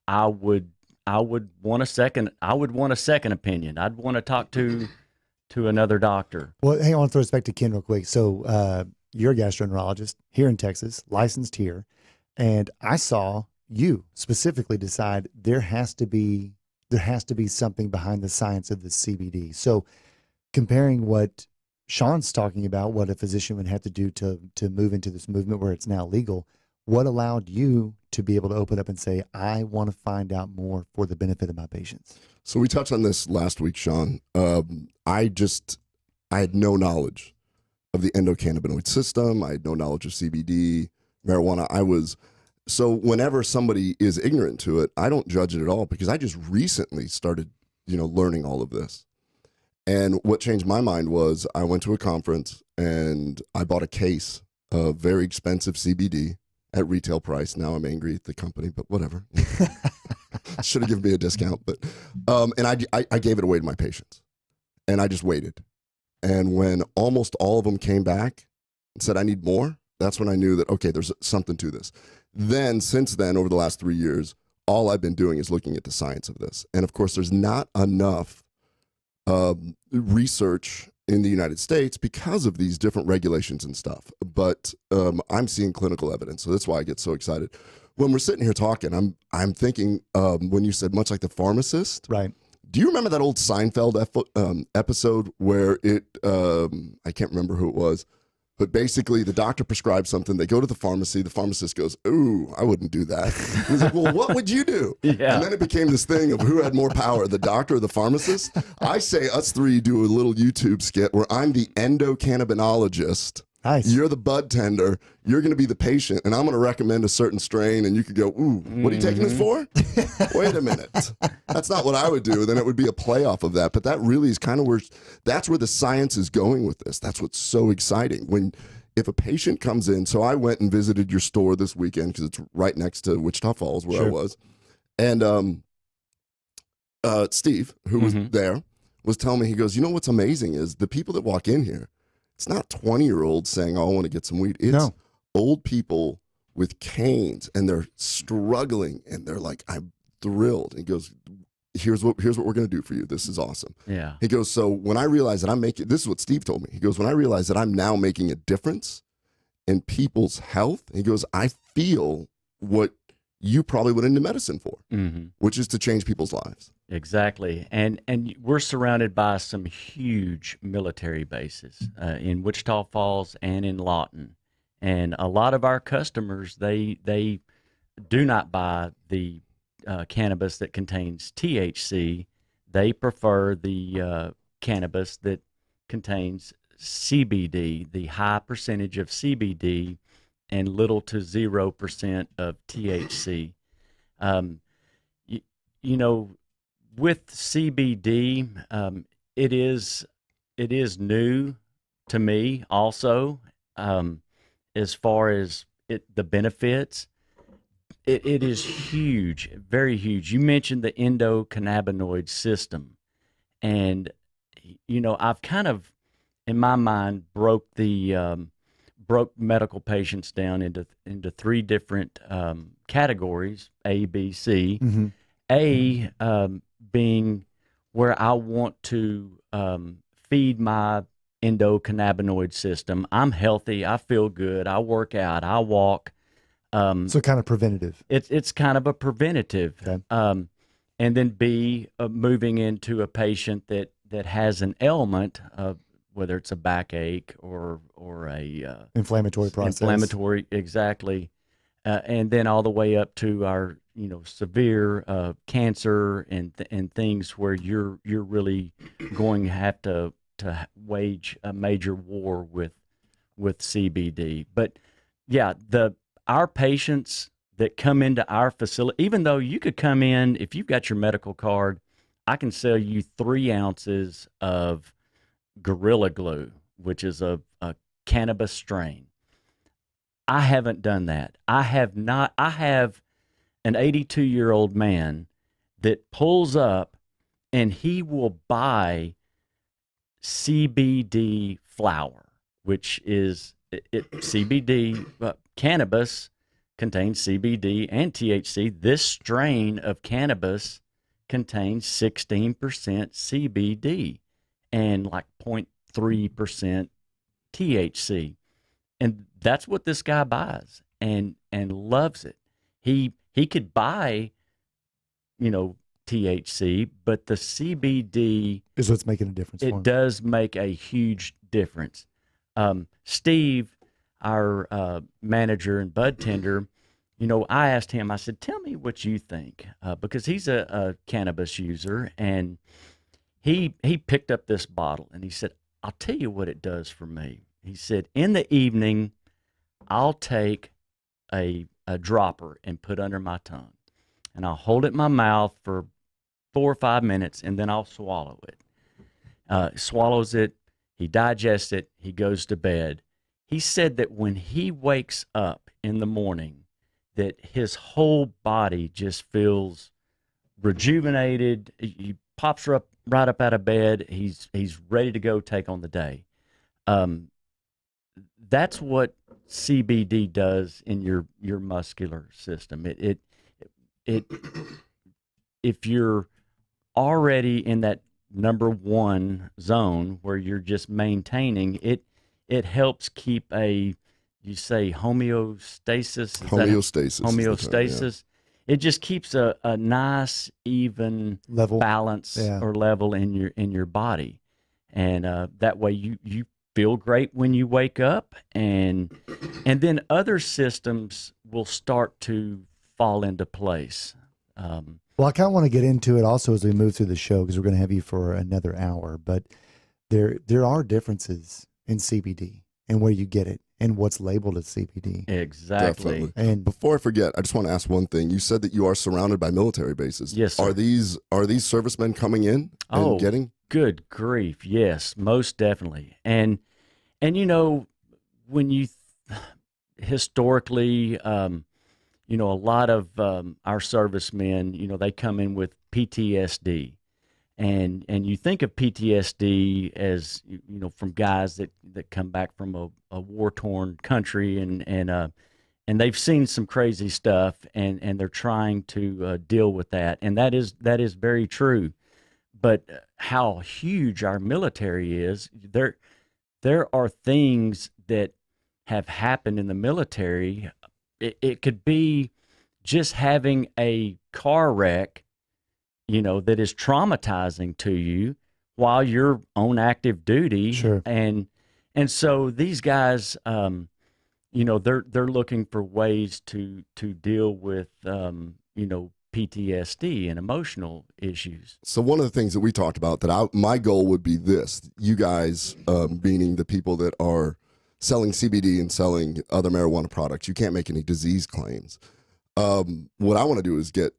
I would want a second opinion. I'd want to talk to another doctor. Well, hang on, I want to throw this back to Ken real quick. So you're a gastroenterologist here in Texas, licensed here, and I saw you specifically decide there has to be something behind the science of the CBD. So comparing what Shawn's talking about, what a physician would have to do to move into this movement where it's now legal, what allowed you to be able to open up and say, I want to find out more for the benefit of my patients? So we touched on this last week, Shawn. I had no knowledge of the endocannabinoid system. I had no knowledge of CBD, marijuana. So whenever somebody is ignorant to it, I don't judge it at all, because I just recently started, learning all of this. And what changed my mind was I went to a conference and I bought a case of very expensive CBD at retail price. Now I'm angry at the company, but whatever. Should have given me a discount. But and I gave it away to my patients. And I just waited. And when almost all of them came back and said, I need more, that's when I knew that, okay, there's something to this. Then, since then, over the last 3 years, all I've been doing is looking at the science of this. And of course, there's not enough research in the United States because of these different regulations and stuff. But I'm seeing clinical evidence. So that's why I get so excited. When we're sitting here talking, I'm thinking, when you said much like the pharmacist. Right. Do you remember that old Seinfeld episode where I can't remember who it was, but basically the doctor prescribes something. They go to the pharmacy. The pharmacist goes, ooh, I wouldn't do that. He's like, well, what would you do? Yeah. And then it became this thing of who had more power, the doctor or the pharmacist. I say us three do a little YouTube skit where I'm the endocannabinologist. Nice. You're the bud tender. You're going to be the patient, and I'm going to recommend a certain strain, and you could go, ooh, what are you taking this for? Wait a minute. That's not what I would do. Then it would be a playoff of that. But that really is kind of that's where the science is going with this. That's what's so exciting. If a patient comes in, so I went and visited your store this weekend because it's right next to Wichita Falls where I was. And Steve, who was there, was telling me, he goes, what's amazing is the people that walk in here, it's not 20-year-olds saying, oh, I want to get some weed. It's old people with canes, and they're struggling, and they're like, I'm thrilled. And he goes, here's what we're going to do for you. This is awesome. Yeah. He goes, so when I realize that this is what Steve told me. He goes, when I realize that I'm now making a difference in people's health, he goes, I feel what you probably went into medicine for, which is to change people's lives. Exactly. And we're surrounded by some huge military bases in Wichita Falls and in Lawton. And a lot of our customers, they do not buy the cannabis that contains THC. They prefer the cannabis that contains CBD, the high percentage of CBD and little to 0% of THC. With CBD, it is new to me also, as far as the benefits. It is huge, very huge. You mentioned the endocannabinoid system, and I've kind of, in my mind, broke medical patients down into three different categories: A, B, C. A being where I want to feed my endocannabinoid system. I'm healthy. I feel good. I work out. I walk. So kind of preventative. It's kind of a preventative. Okay. And then B, moving into a patient that has an ailment, whether it's a backache or a Inflammatory process. Inflammatory, exactly. And then all the way up to our severe cancer and things where you're really going to have to wage a major war with CBD. But yeah, our patients that come into our facility, even though you could come in, if you've got your medical card, I can sell you 3 ounces of Gorilla Glue, which is a cannabis strain. I haven't done that. I have not. I have an 82-year-old man that pulls up and he will buy CBD flower, which is CBD. Cannabis contains CBD and THC. This strain of cannabis contains 16% CBD and like 0.3% THC. And that's what this guy buys and loves it. He could buy, 10 THC, but the CBD Is what's making a difference for it him. does make a huge difference. Steve, our manager and bud tender, you know, I asked him, I said, tell me what you think, because he's a cannabis user, and he picked up this bottle, and he said, I'll tell you what it does for me. He said, in the evening, I'll take a dropper and put under my tongue, and I'll hold it in my mouth for 4 or 5 minutes, and then I'll swallow it. Swallows it, he digests it, he goes to bed. He said that when he wakes up in the morning, that his whole body just feels rejuvenated. He pops right up out of bed. He's ready to go take on the day. That's what CBD does in your muscular system. It if you're already in that number one zone where you're just maintaining it, it helps keep you say homeostasis. Homeostasis. Homeostasis. It just keeps a nice, even Level. balance or level in your body, and that way you feel great when you wake up, and then other systems will start to fall into place. Well, I kind of want to get into it also as we move through the show, because we're going to have you for another hour. But there are differences in CBD and where you get it and what's labeled as CBD. Exactly. Definitely. And Before I forget, I just want to ask one thing. You said that you are surrounded by military bases. Yes, sir. Are these servicemen coming in and getting? Good grief, yes, most definitely. And you know, when you historically, you know, a lot of our servicemen, you know, they come in with PTSD, and you think of PTSD as, you know, from guys that come back from a war-torn country, and they've seen some crazy stuff, and they're trying to deal with that, and that is very true. But how huge our military is, there are things that have happened in the military. It could be just having a car wreck, you know, that is traumatizing to you while you're on active duty. Sure. And so these guys, you know, they're looking for ways to deal with, you know, PTSD and emotional issues. So one of the things that we talked about that my goal would be this: you guys, meaning the people that are selling CBD and selling other marijuana products, you can't make any disease claims. What I want to do is get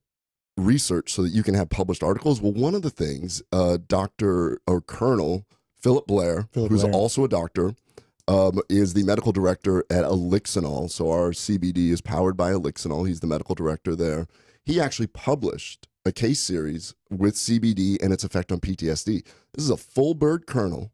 research so that you can have published articles. Well, one of the things, Dr. or Colonel Philip Blair, who's also a doctor, is the medical director at Elixinol. So our CBD is powered by Elixinol. He's the medical director there. He actually published a case series with CBD and its effect on PTSD. This is a full bird colonel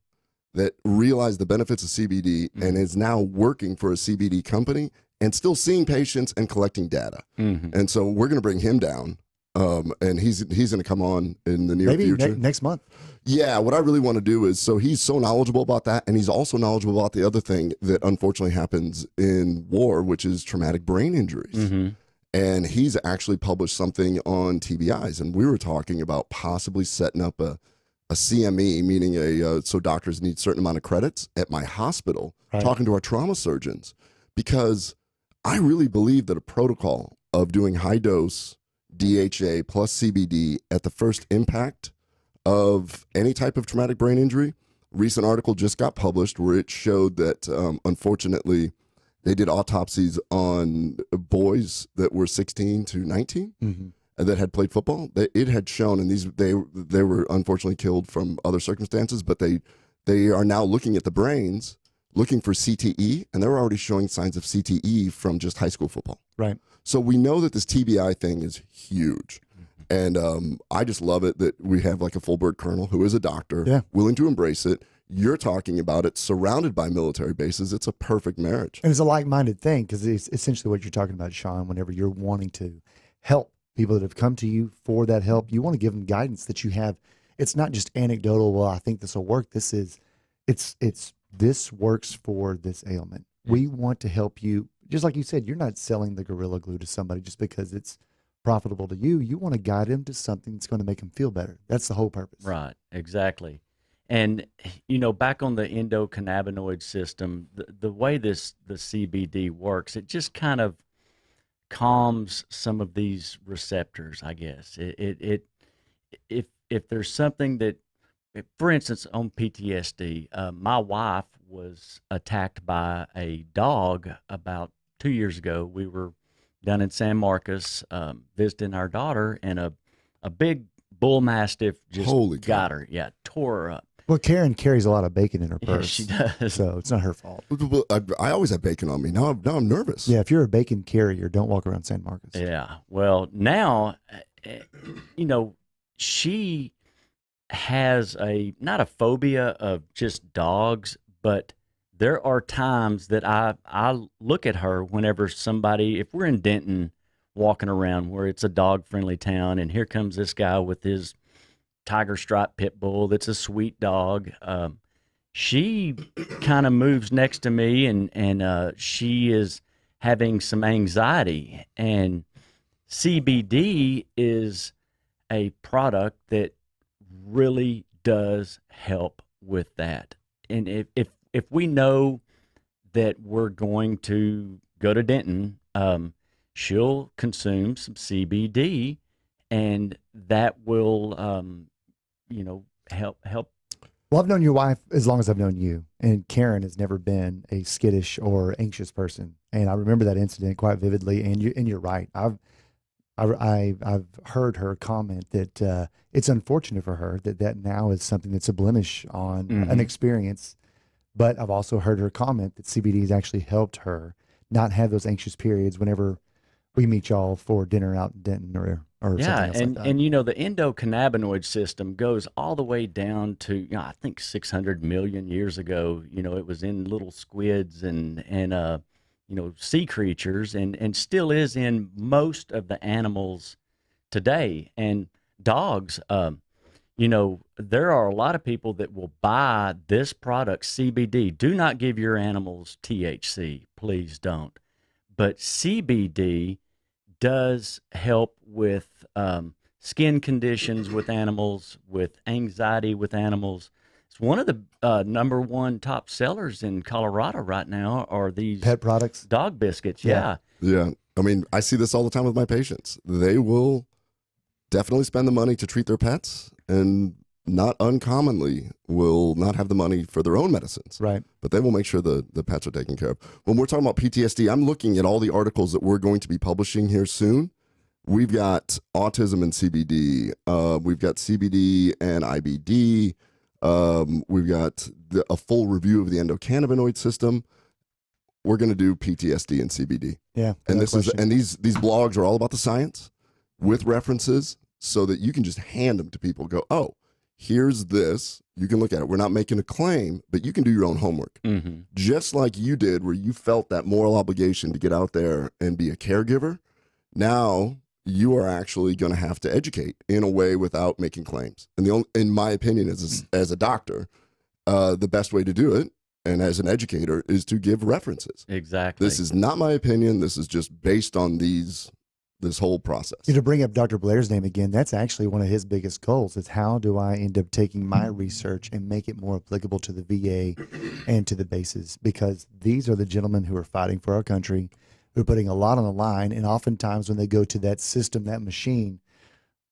that realized the benefits of CBD and is now working for a CBD company and still seeing patients and collecting data. And so we're going to bring him down, and he's going to come on in the near future. Maybe next month. Yeah, what I really want to do is, so he's so knowledgeable about that, and he's also knowledgeable about the other thing that unfortunately happens in war, which is traumatic brain injuries. And he's actually published something on TBIs, and we were talking about possibly setting up a CME, meaning so doctors need a certain amount of credits at my hospital, talking to our trauma surgeons, because I really believe that a protocol of doing high dose DHA plus CBD at the first impact of any type of traumatic brain injury. Recent article just got published where it showed that unfortunately they did autopsies on boys that were 16 to 19 and that had played football. It had shown, and they were unfortunately killed from other circumstances, but they are now looking at the brains, looking for CTE, and they're already showing signs of CTE from just high school football. Right. So we know that this TBI thing is huge. And I just love it that we have like a full bird colonel who is a doctor, willing to embrace it. You're talking about it, surrounded by military bases. It's a perfect marriage. And it's a like-minded thing, because it's essentially what you're talking about, Shawn. Whenever you're wanting to help people that have come to you for that help, you want to give them guidance that you have. It's not just anecdotal. Well, I think this will work. This works for this ailment. We want to help you. Just like you said, you're not selling the Gorilla Glue to somebody just because it's profitable to you. You want to guide them to something that's going to make them feel better. That's the whole purpose. Right, exactly. And back on the endocannabinoid system, the way the CBD works, it just kind of calms some of these receptors, I guess. If there's something that, for instance, on PTSD, my wife was attacked by a dog about 2 years ago. We were down in San Marcos visiting our daughter, and a big bull mastiff just got her. Yeah, tore her up. Well, Karen carries a lot of bacon in her Yeah, purse. she does. So it's not her fault. I always have bacon on me. Now I'm nervous. Yeah, if you're a bacon carrier, don't walk around San Marcos. Yeah. Well, now, she has not a phobia of just dogs, but there are times that I look at her whenever if we're in Denton walking around where it's a dog-friendly town, and here comes this guy with his tiger stripe pit bull that's a sweet dog. She kind of moves next to me, and she is having some anxiety. And CBD is a product that really does help with that. And if we know that we're going to go to Denton, she'll consume some CBD, and that will help. Well, I've known your wife as long as I've known you, and Karen has never been a skittish or anxious person. And I remember that incident quite vividly. And you're right. I've heard her comment that it's unfortunate for her that now is something that's a blemish on an experience. But I've also heard her comment that CBD has actually helped her not have those anxious periods whenever we meet y'all for dinner out in Denton or something else like that. And the endocannabinoid system goes all the way down to I think 600 million years ago. It was in little squids and sea creatures, and still is in most of the animals today. And dogs, there are a lot of people that will buy this product, CBD. Do not give your animals THC, please don't. But CBD does help with skin conditions with animals, with anxiety with animals. It's one of the number one top sellers in Colorado right now are these pet products, dog biscuits. Yeah. Yeah. I mean, I see this all the time with my patients. They will definitely spend the money to treat their pets, and not uncommonly will not have the money for their own medicines. Right. But they will make sure the pets are taken care of. When we're talking about PTSD, I'm looking at all the articles that we're going to be publishing here soon. We've got autism and CBD. We've got CBD and IBD. We've got a full review of the endocannabinoid system. We're going to do PTSD and CBD. Yeah. And these blogs are all about the science with references, so that you can just hand them to people and go, oh, here's this. You can look at it. We're not making a claim, but you can do your own homework. Mm-hmm. Just like you did, where you felt that moral obligation to get out there and be a caregiver. Now you are actually going to have to educate in a way without making claims. And in my opinion, as a doctor, the best way to do it, and as an educator, is to give references. Exactly. This is not my opinion. This is just based on this whole process. To bring up Dr. Blair's name again, that's actually one of his biggest goals, is how do I end up taking my research and make it more applicable to the VA and to the bases, because these are the gentlemen who are fighting for our country, who are putting a lot on the line. And oftentimes when they go to that system, that machine,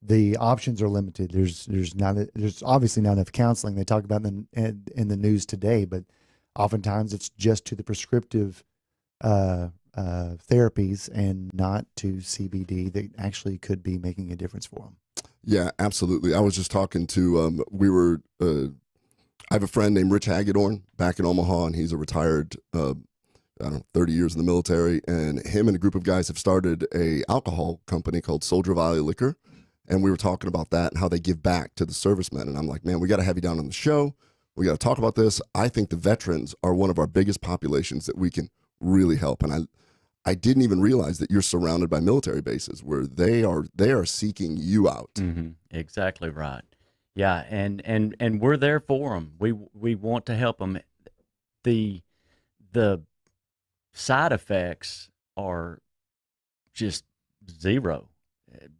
the options are limited. There's obviously not enough counseling. They talk about in the news today, but oftentimes it's just to the prescriptive therapies and not to CBD that actually could be making a difference for them. Yeah, absolutely. I was just talking to, I have a friend named Rich Hagedorn back in Omaha, and he's a retired, 30 years in the military, and him and a group of guys have started a alcohol company called Soldier Valley Liquor. And we were talking about that and how they give back to the servicemen. And I'm like, man, we got to have you down on the show. We got to talk about this. I think the veterans are one of our biggest populations that we can really help. And I didn't even realize that you're surrounded by military bases where they are seeking you out. Mm-hmm. Exactly right. Yeah, and we're there for them. We want to help them. The side effects are just zero.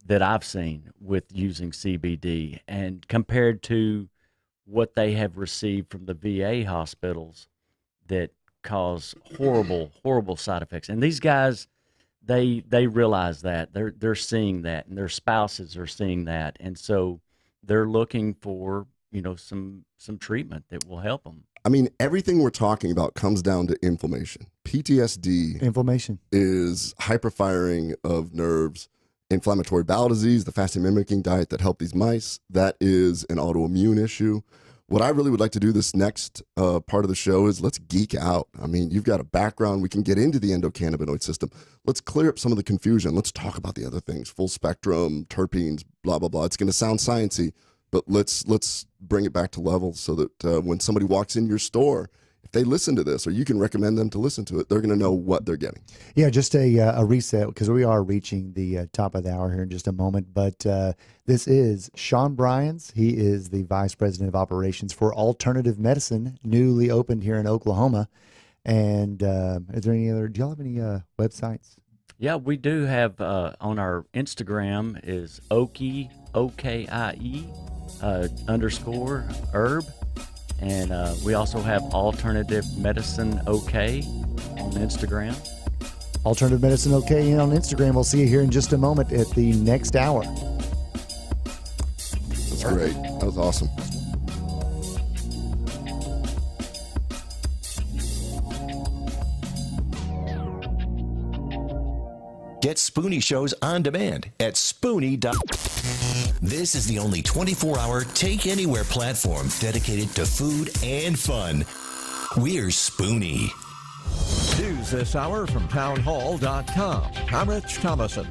that I've seen with using CBD, and compared to what they have received from the VA hospitals that cause horrible side effects. And these guys, they realize that they're seeing that, and their spouses are seeing that, and so they're looking for some treatment that will help them. I mean, everything we're talking about comes down to inflammation. PTSD Inflammation is hyperfiring of nerves, inflammatory bowel disease, the fasting mimicking diet that helped these mice. That is an autoimmune issue. What I really would like to do this next part of the show is let's geek out. I mean, you've got a background. We can get into the endocannabinoid system. Let's clear up some of the confusion. Let's talk about the other things, full spectrum, terpenes, blah, blah, blah. It's going to sound sciencey, but let's bring it back to level so that when somebody walks in your store, if they listen to this, or you can recommend them to listen to it, they're going to know what they're getting. Yeah, just a reset, because we are reaching the top of the hour here in just a moment. But this is Shawn Bryans. He is the Vice President of Operations for Alternative Medicine, newly opened here in Oklahoma. And is there any other, do y'all have any websites? Yeah, we do have on our Instagram is Okie, O-K-I-E, _herb. And we also have Alternative Medicine OK on Instagram. Alternative Medicine OK on Instagram. We'll see you here in just a moment at the next hour. That's great. That was awesome. Get Spoonie shows on demand at spoonie.com. This is the only 24-hour take-anywhere platform dedicated to food and fun. We're Spoonie. News this hour from townhall.com. I'm Rich Thomason.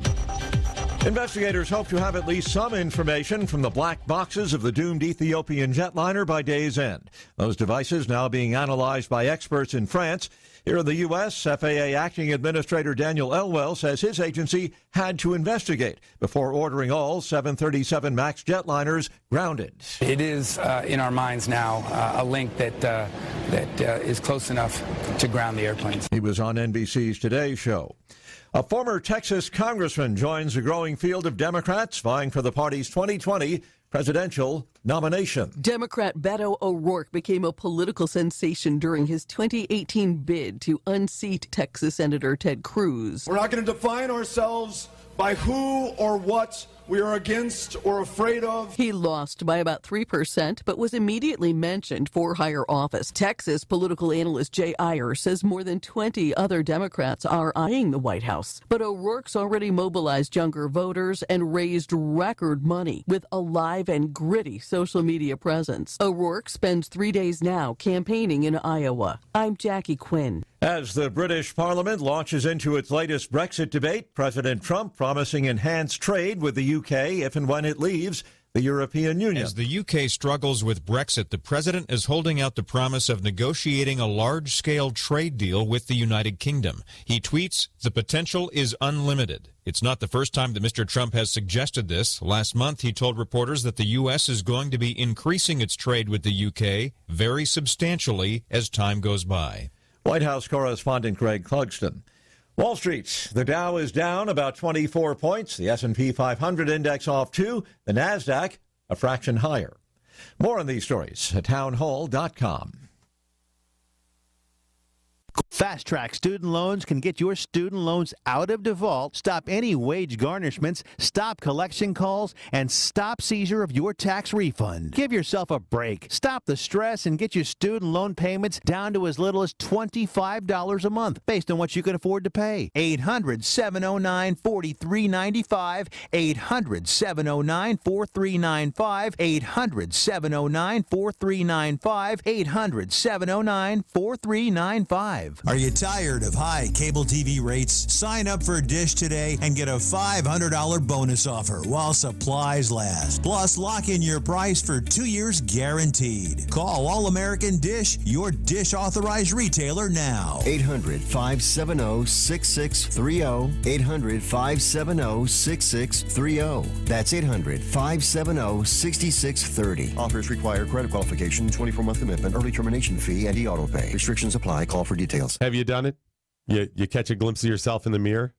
Investigators hope to have at least some information from the black boxes of the doomed Ethiopian jetliner by day's end. Those devices now being analyzed by experts in France. Here in the U.S., FAA Acting Administrator Daniel Elwell says his agency had to investigate before ordering all 737 MAX jetliners grounded. It is in our minds now a link that is close enough to ground the airplanes. He was on NBC's Today Show. A former Texas congressman joins a growing field of Democrats vying for the party's 2020 presidential nomination. Democrat Beto O'Rourke became a political sensation during his 2018 bid to unseat Texas Senator Ted Cruz. We're not going to define ourselves by who or what we are against or afraid of. He lost by about 3%, but was immediately mentioned for higher office. Texas political analyst Jay Iyer says more than 20 other Democrats are eyeing the White House. But O'Rourke's already mobilized younger voters and raised record money with a live and gritty social media presence. O'Rourke spends 3 days now campaigning in Iowa. I'm Jackie Quinn. As the British Parliament launches into its latest Brexit debate, President Trump promising enhanced trade with the UK if and when it leaves the European Union. As the UK struggles with Brexit, the president is holding out the promise of negotiating a large-scale trade deal with the United Kingdom. He tweets, "The potential is unlimited." It's not the first time that Mr. Trump has suggested this. Last month, he told reporters that the U.S. is going to be increasing its trade with the UK very substantially as time goes by. White House correspondent Greg Clugston. Wall Street, the Dow is down about 24 points. The S&P 500 index off 2. The NASDAQ a fraction higher. More on these stories at townhall.com. Fast Track Student Loans can get your student loans out of default, stop any wage garnishments, stop collection calls, and stop seizure of your tax refund. Give yourself a break. Stop the stress and get your student loan payments down to as little as $25 a month based on what you can afford to pay. 800-709-4395, 800-709-4395, 800-709-4395, 800-709-4395. Are you tired of high cable TV rates? Sign up for Dish today and get a $500 bonus offer while supplies last. Plus, lock in your price for 2 years guaranteed. Call All American Dish, your Dish authorized retailer now. 800-570-6630. 800-570-6630. That's 800-570-6630. Offers require credit qualification, 24-month commitment, early termination fee, and e-auto pay. Restrictions apply. Call for details. Have you done it? You catch a glimpse of yourself in the mirror?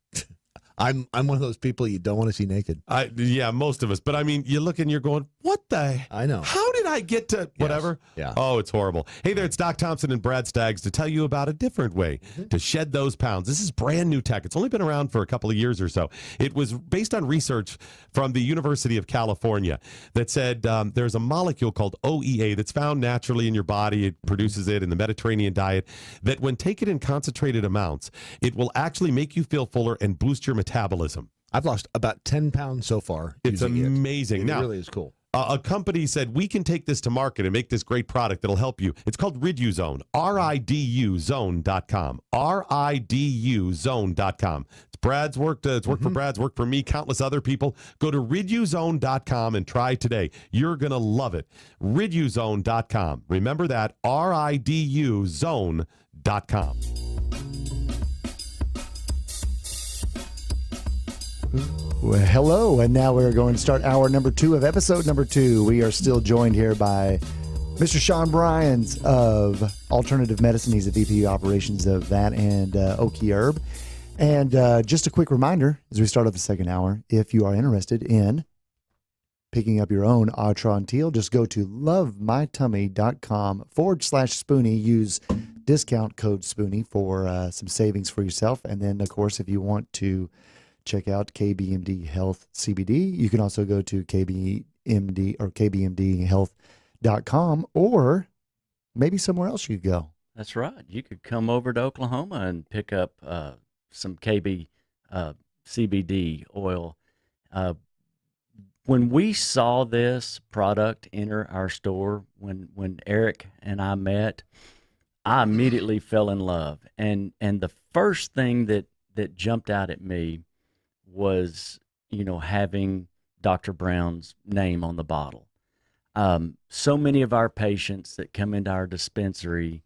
I'm one of those people you don't want to see naked. Yeah, most of us. But I mean, you look and you're going, what the? I know. How did I get to whatever? Yeah. Oh, it's horrible. Hey there, it's Doc Thompson and Brad Staggs to tell you about a different way to shed those pounds. This is brand new tech. It's only been around for a couple of years or so. It was based on research from the University of California that said there's a molecule called OEA that's found naturally in your body. It produces it in the Mediterranean diet, that when taken in concentrated amounts, it will actually make you feel fuller and boost your metabolism. I've lost about 10 pounds so far. It's amazing. It Now, really is cool. A company said, we can take this to market and make this great product that'll help you. It's called Riduzone, RIDUZone.com, RIDUZone.com. It's Brad's worked. It's worked for Brad's, worked for me, countless other people. Go to Riduzone.com and try today. You're going to love it. Riduzone.com. Remember that, RIDUZone.com. Well, hello, and now we're going to start hour number 2 of episode number 2. We are still joined here by Mr. Shawn Bryans of Alternative Medicine. He's the VP operations of that and Okie Herb. And just a quick reminder as we start off the second hour, if you are interested in picking up your own Atron Teal, just go to lovemytummy.com/Spoonie. Use discount code Spoonie for some savings for yourself. And then, of course, if you want to check out KBMD Health CBD, you can also go to KBMD or KBMDhealth.com, or maybe somewhere else you could go. That's right. You could come over to Oklahoma and pick up some KB CBD oil. When we saw this product enter our store, when Eric and I met, I immediately fell in love. And the first thing that jumped out at me was, having Dr. Brown's name on the bottle. So many of our patients that come into our dispensary,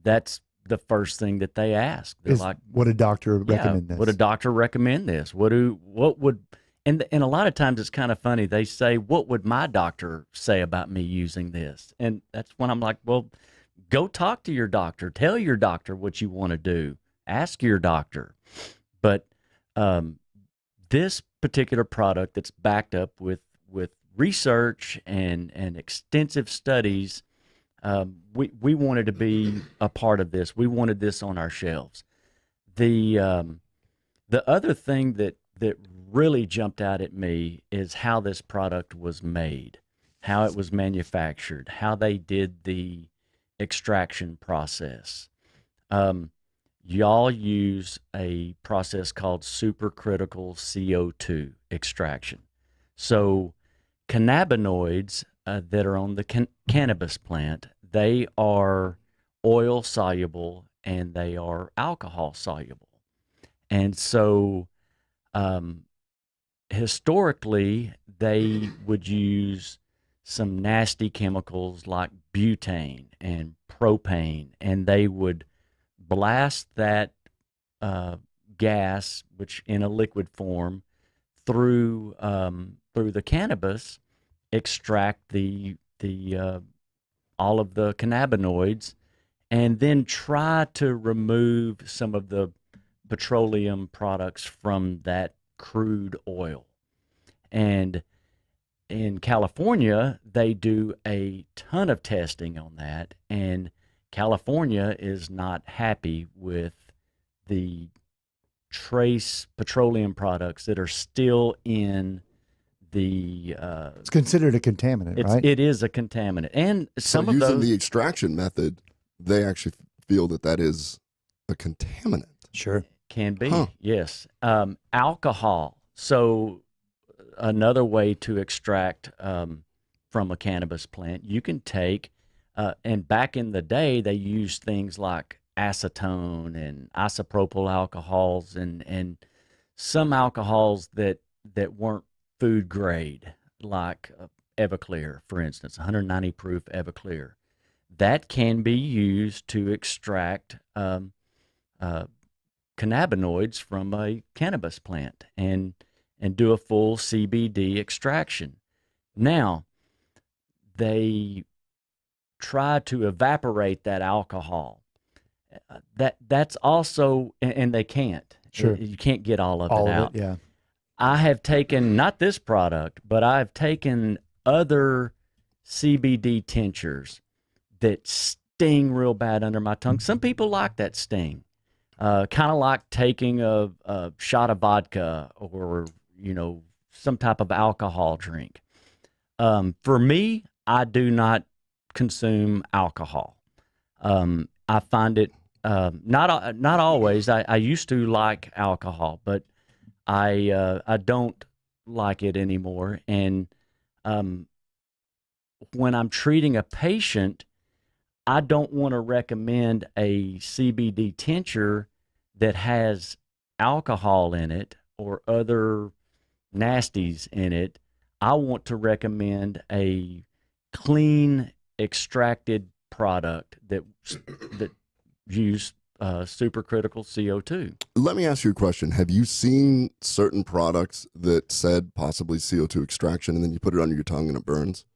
that's the first thing that they ask. They're like, would a doctor recommend this? Would a doctor recommend this? And a lot of times it's kind of funny. They say, what would my doctor say about me using this? And that's when I'm like, well, go talk to your doctor. Tell your doctor what you want to do. Ask your doctor. But this particular product that's backed up with research and extensive studies, we wanted to be a part of this. We wanted this on our shelves. The other thing that really jumped out at me is how this product was made, how it was manufactured, how they did the extraction process. Y'all use a process called supercritical CO2 extraction. So cannabinoids that are on the cannabis plant, they are oil soluble and they are alcohol soluble. And so historically, they would use some nasty chemicals like butane and propane, and they would blast that gas, which in a liquid form, through the cannabis, extract the all of the cannabinoids, and then try to remove some of the petroleum products from that crude oil. And in California, they do a ton of testing on that, and California is not happy with the trace petroleum products that are still in the it's considered a contaminant, right? It is a contaminant. And some of using those, the extraction method, they actually feel that is a contaminant. Sure. Can be, yes. Alcohol. So another way to extract from a cannabis plant, you can take, and back in the day, they used things like acetone and isopropyl alcohols and some alcohols that weren't food grade, like Everclear, for instance, 190 proof Everclear. That can be used to extract cannabinoids from a cannabis plant and do a full CBD extraction. Now, they try to evaporate that alcohol. That's also, and they can't. Sure. You can't get all of All it of out. it, yeah. I have taken, not this product, but I've taken other CBD tinctures that sting real bad under my tongue. Some people like that sting. Kind of like taking a shot of vodka or, some type of alcohol drink. For me, I do not consume alcohol. I find it not always. I used to like alcohol, but I don't like it anymore. And when I'm treating a patient, I don't want to recommend a CBD tincture that has alcohol in it or other nasties in it. I want to recommend a clean extracted product that use supercritical CO2. Let me ask you a question. Have you seen certain products that said possibly CO2 extraction and then you put it under your tongue and it burns?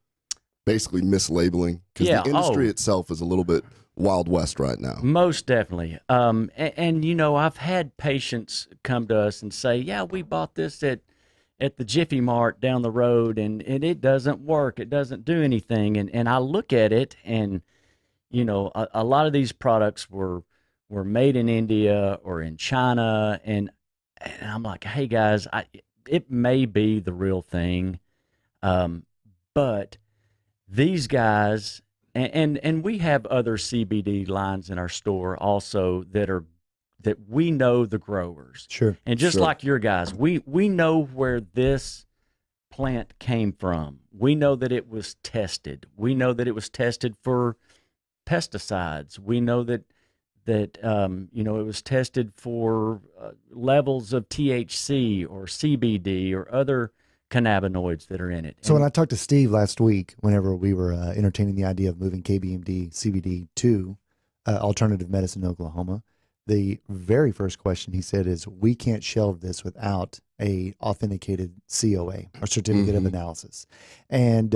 Basically mislabeling, because the industry itself is a little bit Wild West right now. Most definitely. And I've had patients come to us and say, yeah, we bought this at the Jiffy Mart down the road and it doesn't work. It doesn't do anything. And I look at it and, a lot of these products were made in India or in China. And I'm like, hey guys, it may be the real thing. But these guys, and we have other CBD lines in our store also that we know the growers. Sure. And just like your guys, we know where this plant came from. We know that it was tested. We know that it was tested for pesticides. We know that it was tested for levels of THC or CBD or other cannabinoids that are in it. So when I talked to Steve last week, whenever we were entertaining the idea of moving KBMD CBD to alternative medicine in Oklahoma, the very first question he said is, we can't shelve this without a authenticated COA, or certificate of analysis. And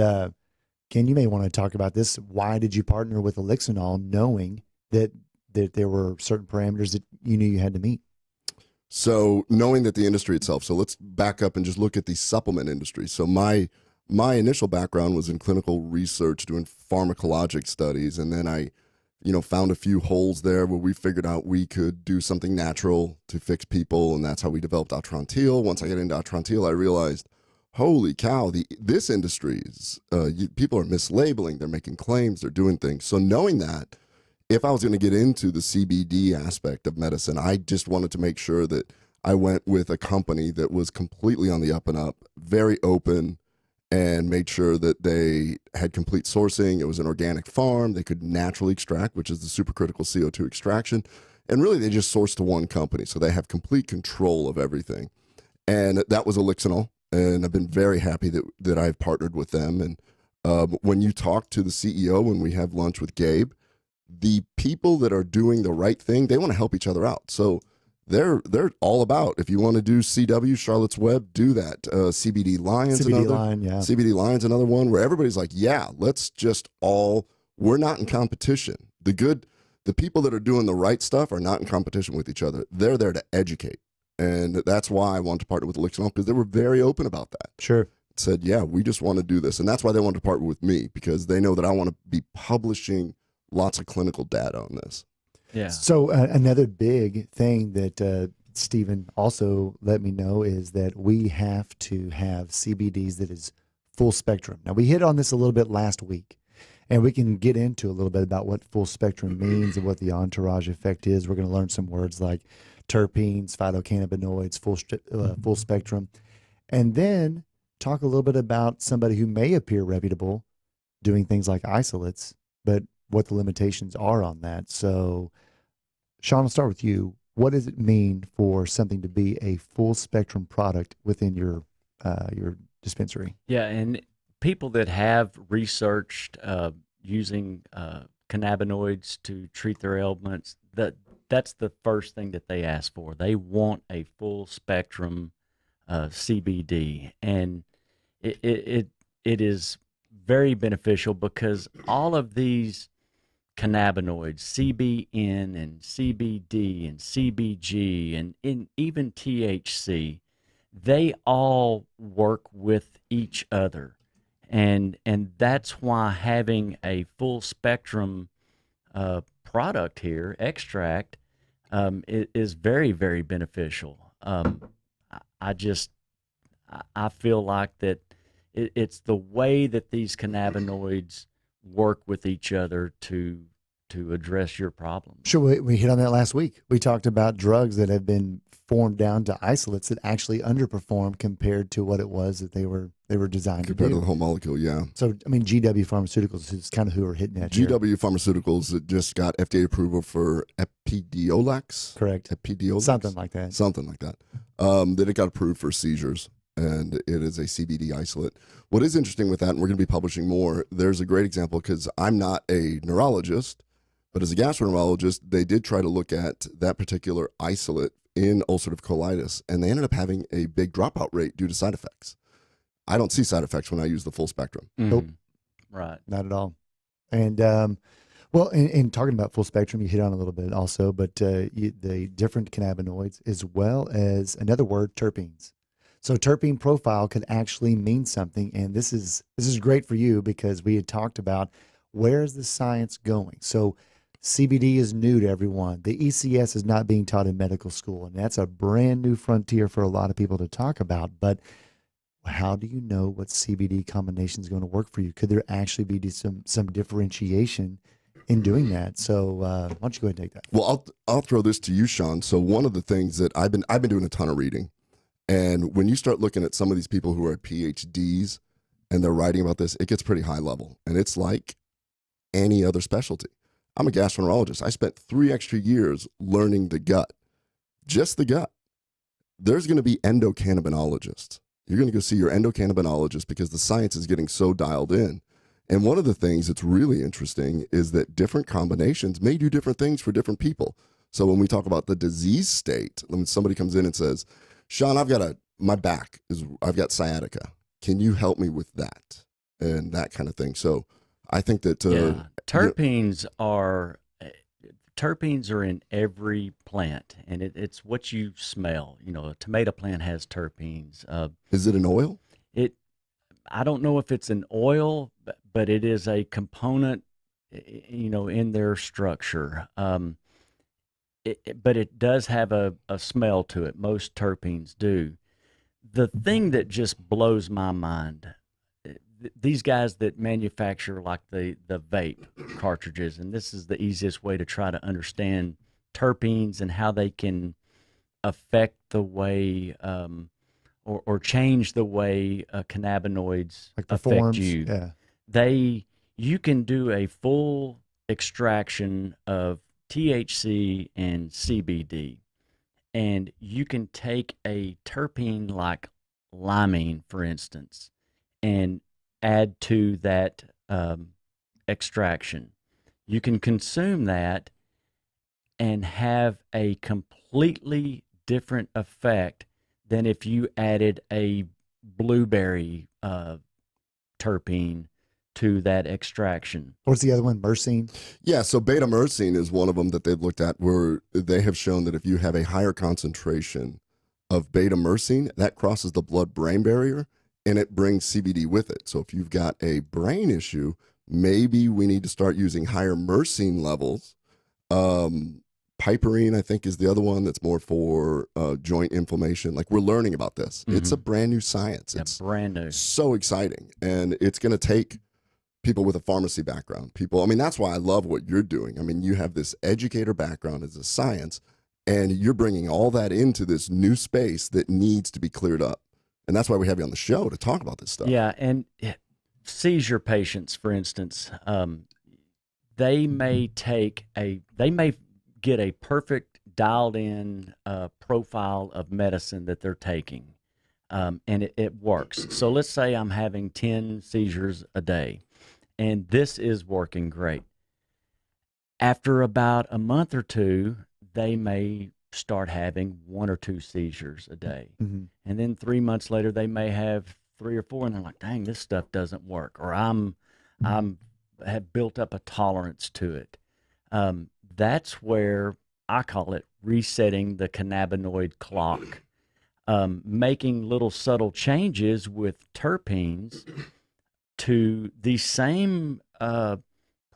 Ken, you may want to talk about this. Why did you partner with Elixinol knowing that there were certain parameters that you knew you had to meet? So knowing that the industry itself, so let's back up and just look at the supplement industry. So my initial background was in clinical research, doing pharmacologic studies, and then I, found a few holes there where we figured out we could do something natural to fix people, and that's how we developed Atrantil. Once I get into Atrantil, I realized, holy cow, this industry is, people are mislabeling, they're making claims, they're doing things. So knowing that, if I was going to get into the CBD aspect of medicine, I just wanted to make sure that I went with a company that was completely on the up and up, very open, and made sure that they had complete sourcing. It was an organic farm. They could naturally extract, which is the supercritical CO2 extraction. And really, they just sourced to one company. So they have complete control of everything. And that was Elixinol. And I've been very happy that I've partnered with them. And when you talk to the CEO, when we have lunch with Gabe, the people that are doing the right thing, they want to help each other out. So they're all about, if you want to do CW, Charlotte's Web, do that. CBD Lions, CBD Lions, another one where everybody's like, yeah, let's just we're not in competition. The people that are doing the right stuff are not in competition with each other. They're there to educate. And that's why I wanted to partner with Elixinol, because they were very open about that. Sure. Said, yeah, we just want to do this. And that's why they wanted to partner with me, because they know that I want to be publishing lots of clinical data on this. Yeah. So another big thing that Stephen also let me know is that we have to have CBDs that is full spectrum. Now, we hit on this a little bit last week, and we can get into a little bit about what full spectrum means and what the entourage effect is. We're going to learn some words like terpenes, phytocannabinoids, full spectrum, and then talk a little bit about somebody who may appear reputable doing things like isolates, but what the limitations are on that. So, Shawn, I'll start with you. What does it mean for something to be a full spectrum product within your dispensary? Yeah, and people that have researched using cannabinoids to treat their ailments, that's the first thing that they ask for. They want a full spectrum CBD, and it is very beneficial because all of these cannabinoids, CBN and CBD and CBG and even THC, they all work with each other. And that's why having a full spectrum product here, extract, is very, very beneficial. I feel like that it's the way that these cannabinoids work with each other to address your problem. Sure, we hit on that last week. We talked about drugs that have been formed down to isolates that actually underperform compared to what it was that they were designed compared to do. To the whole molecule, yeah. So, I mean, GW Pharmaceuticals is kind of who we're hitting at here. GW Pharmaceuticals just got FDA approval for Epidiolex. Correct. Epidiolex? Something like that. Something like that. Then it got approved for seizures, and it is a CBD isolate. What is interesting with that, and we're going to be publishing more, there's a great example because I'm not a neurologist, but as a gastroenterologist, they did try to look at that particular isolate in ulcerative colitis, and they ended up having a big dropout rate due to side effects. I don't see side effects when I use the full spectrum. Nope. Right. Not at all. And, well, in talking about full spectrum, you hit on a little bit also, but the different cannabinoids as well as another word, terpenes. So terpene profile could actually mean something, and this is great for you because we had talked about where is the science going. So CBD is new to everyone. The ECS is not being taught in medical school, and that's a brand new frontier for a lot of people to talk about. But how do you know what CBD combination is going to work for you? Could there actually be some differentiation in doing that? So why don't you go ahead and take that? Well, I'll throw this to you, Shawn. So one of the things that I've been doing a ton of reading, and when you start looking at some of these people who are PhDs and they're writing about this, it gets pretty high level, and it's like any other specialty. I'm a gastroenterologist. I spent 3 extra years learning the gut, just the gut. There's going to be endocannabinologists. You're going to go see your endocannabinologist because the science is getting so dialed in. And one of the things that's really interesting is that different combinations may do different things for different people. So when we talk about the disease state, when somebody comes in and says, Shawn, I've got sciatica. Can you help me with that? And that kind of thing. So I think that terpenes are in every plant, and it's what you smell. You know, a tomato plant has terpenes. Is it an oil? I don't know if it's an oil, but it is a component, you know, in their structure. But it does have a smell to it. Most terpenes do. The thing that just blows my mind, these guys that manufacture like the vape cartridges, and this is the easiest way to try to understand terpenes and how they can affect the way or change the way cannabinoids affect you. Yeah. You can do a full extraction of THC and CBD, and you can take a terpene like limonene, for instance, and add to that extraction. You can consume that and have a completely different effect than if you added a blueberry terpene to that extraction. What's the other one? Myrcene? Yeah, so beta-myrcene is one of them that they've looked at where they have shown that if you have a higher concentration of beta-myrcene, that crosses the blood-brain barrier and it brings CBD with it. So if you've got a brain issue, maybe we need to start using higher myrcene levels. Piperine, I think, is the other one that's more for joint inflammation. Like, we're learning about this. Mm-hmm. It's a brand new science. It's brand new. So exciting. And it's going to take people with a pharmacy background. I mean, that's why I love what you're doing. I mean, you have this educator background as a science, and you're bringing all that into this new space that needs to be cleared up. And that's why we have you on the show to talk about this stuff. Yeah, and seizure patients, for instance, they may get a perfect dialed-in profile of medicine that they're taking, and it works. So let's say I'm having 10 seizures a day, and this is working great. After about a month or two, they may start having 1 or 2 seizures a day. Mm-hmm. And then 3 months later, they may have 3 or 4, and they're like, dang, this stuff doesn't work. Or have built up a tolerance to it. That's where I call it resetting the cannabinoid clock, making little subtle changes with terpenes to the same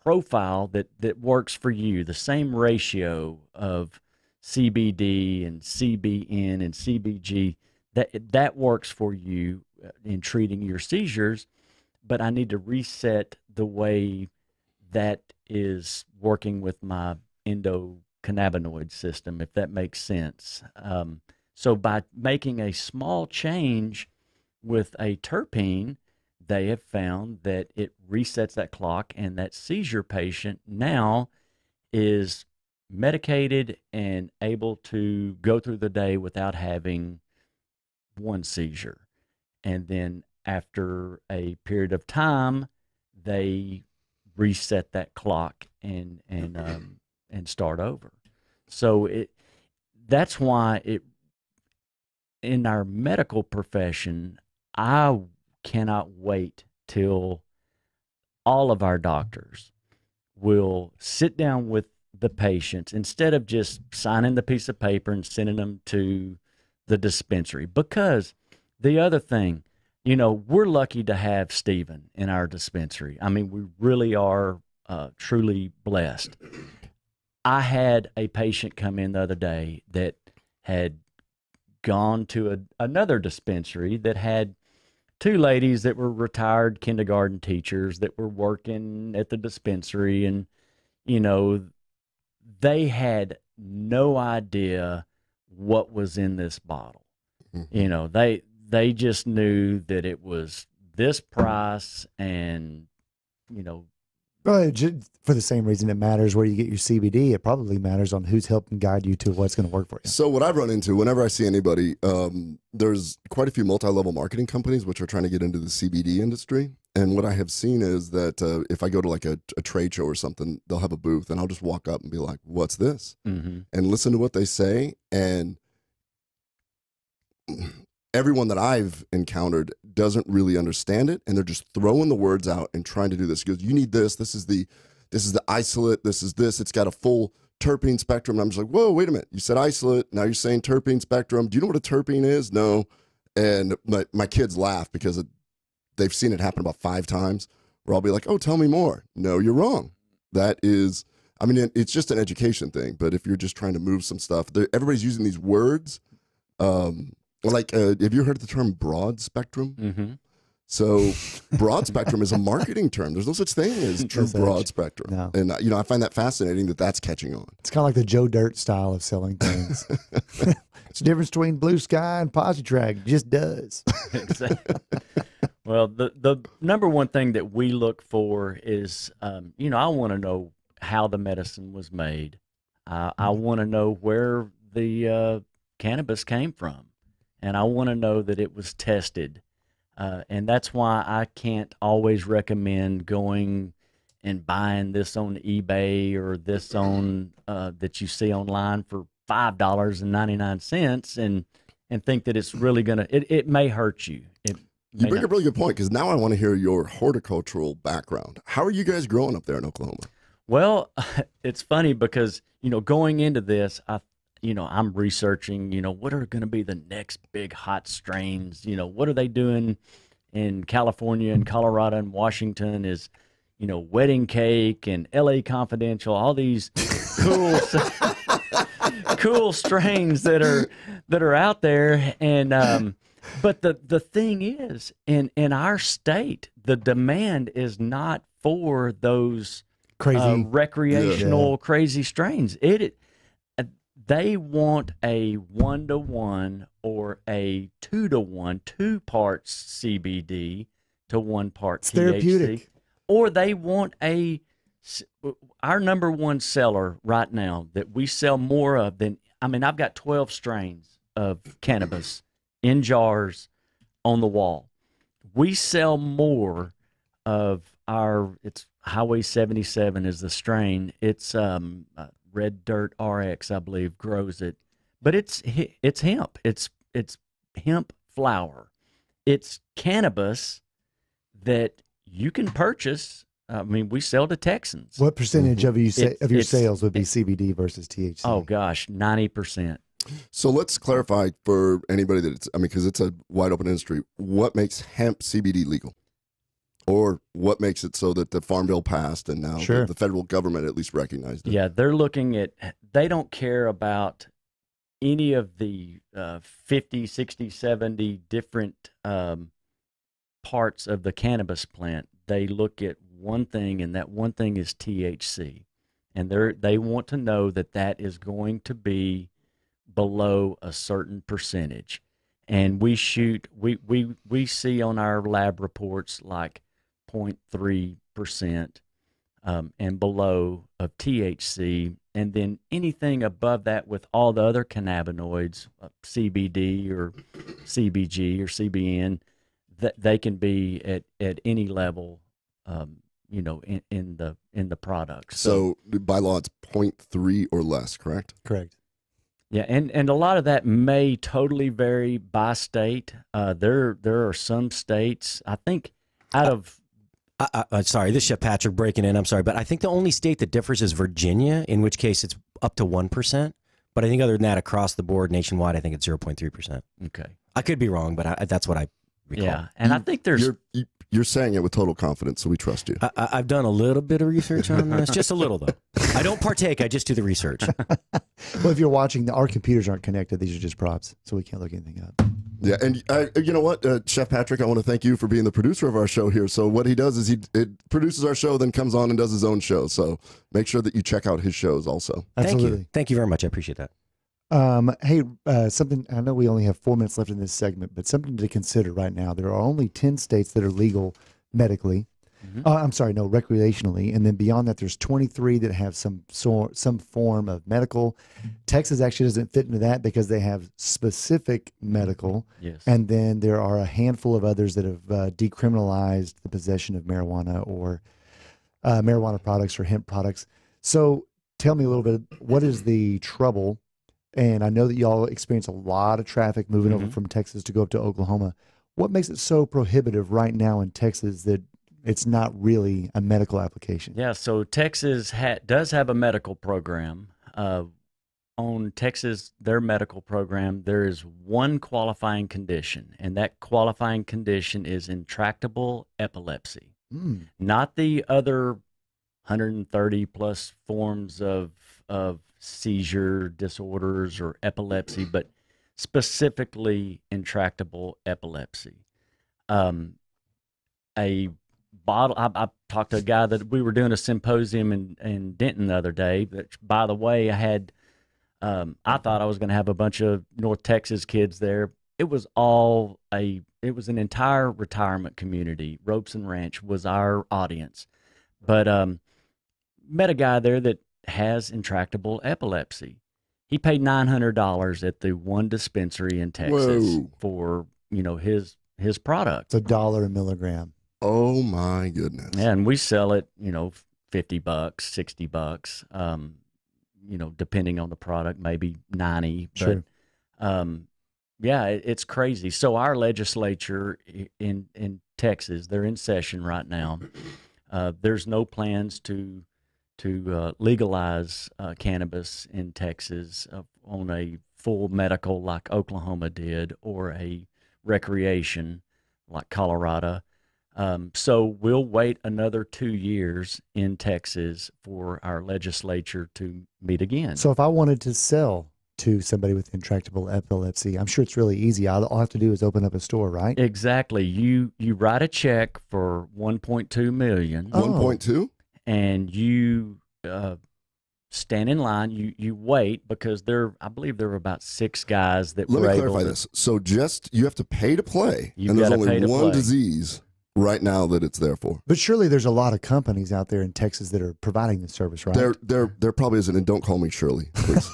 profile that works for you, the same ratio of CBD and CBN and CBG that works for you in treating your seizures. But I need to reset the way that is working with my endocannabinoid system, if that makes sense. So by making a small change with a terpene, they have found that it resets that clock, and that seizure patient now is medicated and able to go through the day without having one seizure. And then after a period of time, they reset that clock and start over. So that's why in our medical profession, I cannot wait till all of our doctors will sit down with the patients instead of just signing the piece of paper and sending them to the dispensary. Because the other thing, we're lucky to have Stephen in our dispensary. I mean, we really are truly blessed. I had a patient come in the other day that had gone to another dispensary that had two ladies that were retired kindergarten teachers that were working at the dispensary, and they had no idea what was in this bottle. They just knew that it was this price, and Well, for the same reason it matters where you get your CBD, it probably matters on who's helping guide you to what's going to work for you. So what I've run into whenever I see anybody, there's quite a few multi-level marketing companies which are trying to get into the CBD industry. And what I have seen is that if I go to like a trade show or something, they'll have a booth, and I'll just walk up and be like, what's this? Mm-hmm. And listen to what they say. And everyone that I've encountered doesn't really understand it, and they're just throwing the words out and trying to do this. He goes, you need this. This is the isolate. This is this. It's got a full terpene spectrum. And I'm just like, whoa, wait a minute. You said isolate. Now you're saying terpene spectrum. Do you know what a terpene is? No. And my kids laugh because they've seen it happen about 5 times where I'll be like, oh, tell me more. No, you're wrong. That is, I mean, it's just an education thing. But if you're just trying to move some stuff, everybody's using these words. Like, have you heard the term broad spectrum? Mm-hmm. So broad spectrum is a marketing term. There's no such thing as true broad spectrum. No. And, I find that fascinating that that's catching on. It's kind of like the Joe Dirt style of selling things. It's the difference between blue sky and Positrack. It just does. Exactly. Well, the number one thing that we look for is, I want to know how the medicine was made. I want to know where the cannabis came from. And I want to know that it was tested. And that's why I can't always recommend going and buying this on eBay or this on that you see online for $5.99 and think that it's really going to, it may hurt you. You bring up a really good point, because now I want to hear your horticultural background. How are you guys growing up there in Oklahoma? Well, it's funny because, going into this, I'm researching, what are going to be the next big hot strains? What are they doing in California and Colorado and Washington is, Wedding Cake and LA Confidential, all these cool strains that are out there. And, but the thing is, in our state, the demand is not for those crazy recreational crazy strains. They want a 1-to-1 or a 2-to-1, 2 parts CBD to 1 part THC. Therapeutic. Or they want our number one seller right now that we sell more of than, I've got 12 strains of cannabis in jars on the wall. We sell more of it's Highway 77 is the strain. It's Red Dirt RX, I believe, grows it, but it's hemp. It's hemp flower. It's cannabis that you can purchase I mean, we sell to Texans. What percentage of your It's- sales would be CBD versus THC? Oh gosh, 90%. So let's clarify for anybody that it's, I mean, because it's a wide open industry, what makes hemp CBD legal? Or what makes it so that the Farm Bill passed and now Sure. the federal government at least recognized it? Yeah, they're looking at, they don't care about any of the 50, 60, 70 different parts of the cannabis plant. They look at one thing, and that one thing is THC. And they want to know that that is going to be below a certain percentage. And we see on our lab reports like 0.3% and below of THC, and then anything above that with all the other cannabinoids, CBD or CBG or CBN, that they can be at any level, you know, in the product. So by law, it's 0.3 or less, correct? Correct. Yeah, and a lot of that may totally vary by state. There are some states, I think, out of sorry, this is Chef Patrick breaking in. I'm sorry, but I think the only state that differs is Virginia, in which case it's up to 1%. But I think other than that, across the board, nationwide, I think it's 0.3%. Okay, I could be wrong, but that's what I recall. Yeah, and I think there's you're saying it with total confidence, so we trust you. I've done a little bit of research on this, just a little though. I don't partake; I just do the research. Well, if you're watching, our computers aren't connected. These are just props, so we can't look anything up. Yeah, and you know what, Chef Patrick, I want to thank you for being the producer of our show here. So what he does is he produces our show, then comes on and does his own show. So make sure that you check out his shows also. Absolutely. Thank you very much. I appreciate that. Hey, something, I know we only have 4 minutes left in this segment, but something to consider right now. There are only 10 states that are legal medically. I'm sorry, no, recreationally. And then beyond that, there's 23 that have some form of medical. Texas actually doesn't fit into that because they have specific medical. Yes. And then there are a handful of others that have decriminalized the possession of marijuana or marijuana products or hemp products. So tell me a little bit, what is the trouble? And I know that y'all experience a lot of traffic moving over from Texas to go up to Oklahoma. What makes it so prohibitive right now in Texas that it's not really a medical application? Yeah, so Texas does have a medical program. On Texas, their medical program, there is one qualifying condition, and that qualifying condition is intractable epilepsy. Not the other 130 plus forms of seizure disorders or epilepsy, but specifically intractable epilepsy. A bottle. I talked to a guy that we were doing a symposium in Denton the other day. That, by the way, I had. I thought I was going to have a bunch of North Texas kids there. It was an entire retirement community. Ropes and Ranch was our audience, but met a guy there that has intractable epilepsy. He paid $900 at the one dispensary in Texas for his product. It's $1 a milligram. Oh my goodness! Yeah, and we sell it, $50, $60. Depending on the product, maybe 90. Sure. But yeah, it's crazy. So our legislature in Texas, they're in session right now. There's no plans to legalize cannabis in Texas on a full medical like Oklahoma did, or a recreation like Colorado. So we'll wait another 2 years in Texas for our legislature to meet again. So if I wanted to sell to somebody with intractable epilepsy, I'm sure it's really easy. All I have to do is open up a store, right? Exactly. You write a check for $1.2 million. 1.2? And you stand in line. You wait because I believe there were about 6 guys that Let were me able clarify to. this. So you have to pay to play, You've and there's gotta pay only to one play. disease right now that it's there for. But surely there's a lot of companies out there in Texas that are providing the service, right? There probably isn't, and don't call me Shirley, please.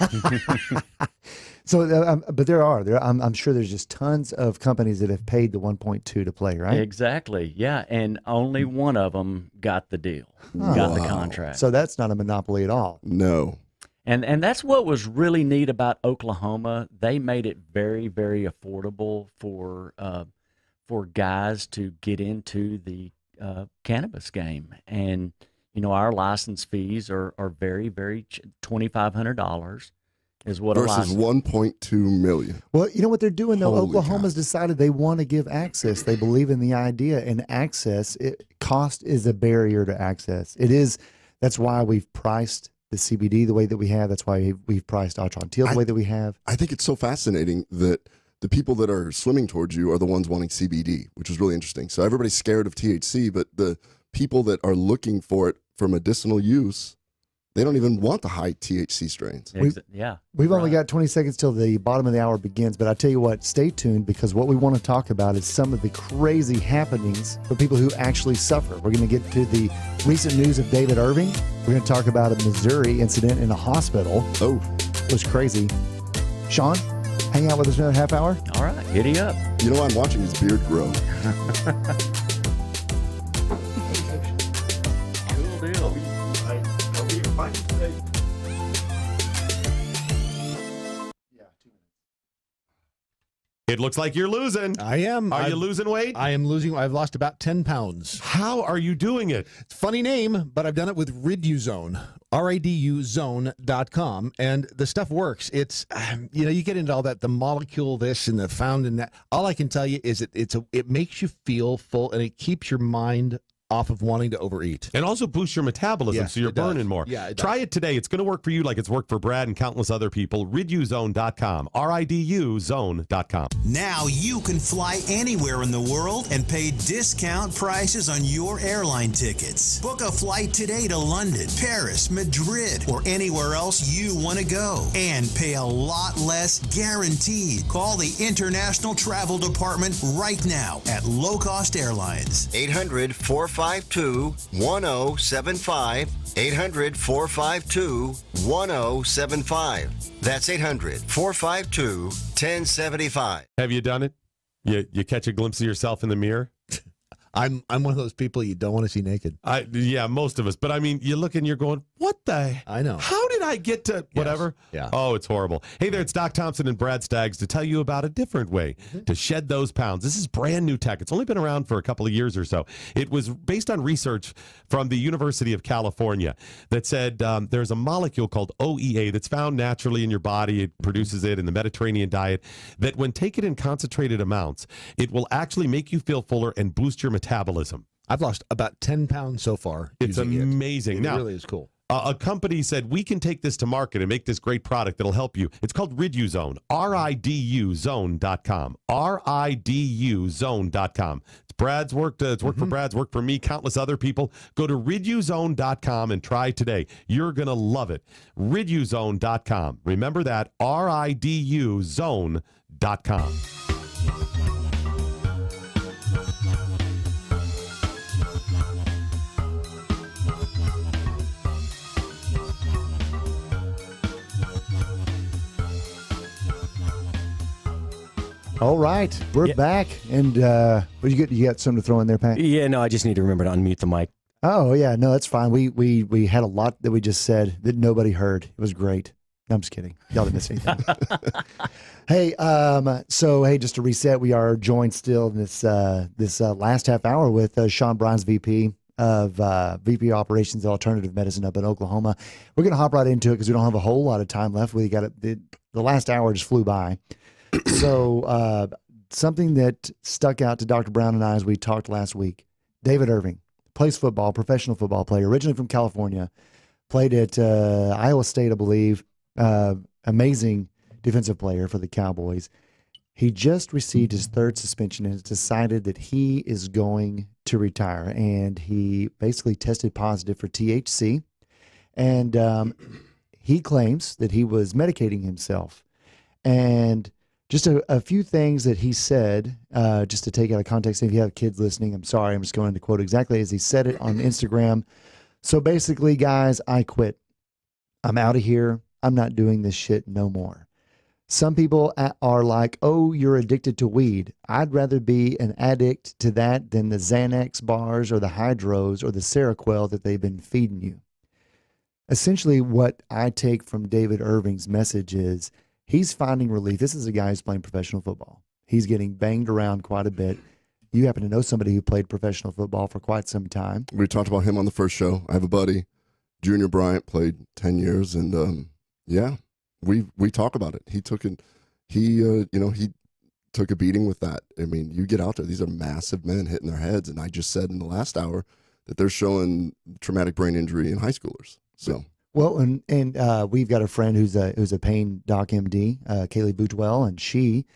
So, but there are. I'm sure there's just tons of companies that have paid the 1.2 to play, right? Exactly. Yeah, and only one of them got the deal, got the contract. So that's not a monopoly at all. No. And that's what was really neat about Oklahoma. They made it very, very affordable for guys to get into the cannabis game. And, our license fees are very, very $2,500 is what versus a 1.2 million. Well, you know what they're doing though? Holy Oklahoma's decided they want to give access. They believe in the idea, and cost is a barrier to access. It is. That's why we've priced the CBD the way that we have. That's why we've priced Atrantil the way that we have. I think it's so fascinating that the people that are swimming towards you are the ones wanting CBD, which is really interesting. So everybody's scared of THC, but the people that are looking for it for medicinal use, they don't even want the high THC strains. We've only got 20 seconds till the bottom of the hour begins, but I tell you what, stay tuned, because what we want to talk about is some of the crazy happenings for people who actually suffer. We're going to get to the recent news of David Irving. We're going to talk about a Missouri incident in a hospital. Oh, it was crazy. Shawn, hang out with us another half hour. All right, giddy up. You know, I'm watching his beard grow. Cool deal. It looks like you're losing. I am. Are you losing weight? I am losing. I've lost about 10 pounds. How are you doing it? It's a funny name, but I've done it with Riduzone, RIDUzone.com, and the stuff works. It's, you get into all that, the molecule this and the found in that. All I can tell you is it makes you feel full, and it keeps your mind off of wanting to overeat. And also boosts your metabolism, so you're burning more. Yeah, it Try does. it today. It's going to work for you like it's worked for Brad and countless other people. Riduzone.com, RIDUzone.com. Now you can fly anywhere in the world and pay discount prices on your airline tickets. Book a flight today to London, Paris, Madrid, or anywhere else you want to go, and pay a lot less guaranteed. Call the International Travel Department right now at Low Cost Airlines. 800-452-1075. 800-452-1075. That's 800-452-1075. Have you done it? You catch a glimpse of yourself in the mirror? I'm one of those people you don't want to see naked. Yeah, most of us. But I mean, you look and you're going, what the? I know. How did I get to whatever? Yeah. Oh, it's horrible. Hey there, it's Doc Thompson and Brad Staggs to tell you about a different way to shed those pounds. This is brand new tech. It's only been around for a couple of years or so. It was based on research from the University of California that said there's a molecule called OEA that's found naturally in your body. It produces it in the Mediterranean diet, that when taken in concentrated amounts, it will actually make you feel fuller and boost your metabolism. I've lost about 10 pounds so far. It's amazing. It Now, really is cool. A company said, we can take this to market and make this great product that'll help you. It's called Riduzone, RIDUzone.com, RIDUzone.com. It's Brad's worked. It's worked for Brad's, worked for me, countless other people. Go to Riduzone.com and try today. You're going to love it. Riduzone.com. Remember that, RIDUzone.com. All right, we're back, and what you get? You got something to throw in there, Pat? Yeah, no, I just need to remember to unmute the mic. Oh yeah, no, that's fine. We had a lot that we just said that nobody heard. It was great. No, I'm just kidding. Y'all didn't miss anything. Hey, so just to reset, we are joined still in this last half hour with Shawn Bryans, VP of VP Operations Alternative Medicine up in Oklahoma. We're gonna hop right into it because we don't have a whole lot of time left. We got the last hour just flew by. So something that stuck out to Dr. Brown and I as we talked last week, David Irving, plays football, professional football player, originally from California, played at Iowa State, I believe, amazing defensive player for the Cowboys. He just received his third suspension and has decided that he is going to retire. And he basically tested positive for THC. And he claims that he was medicating himself. And just a few things that he said, just to take out of context. If you have kids listening, I'm sorry. I'm just going to quote exactly as he said it on Instagram. So basically, guys, I quit. I'm out of here. I'm not doing this shit no more. Some people are like, oh, you're addicted to weed. I'd rather be an addict to that than the Xanax bars or the Hydros or the Seroquel that they've been feeding you. Essentially, what I take from David Irving's message is, he's finding relief. This is a guy who's playing professional football. He's getting banged around quite a bit. you happen to know somebody who played professional football for quite some time. We talked about him on the first show. I have a buddy, Junior Bryant, played 10 years, and yeah, we talk about it. He took a beating with that. I mean, you get out there, these are massive men hitting their heads, and I just said in the last hour that they're showing traumatic brain injury in high schoolers. So well, and we've got a friend who's a pain doc MD, Kaylee Boutwell, and she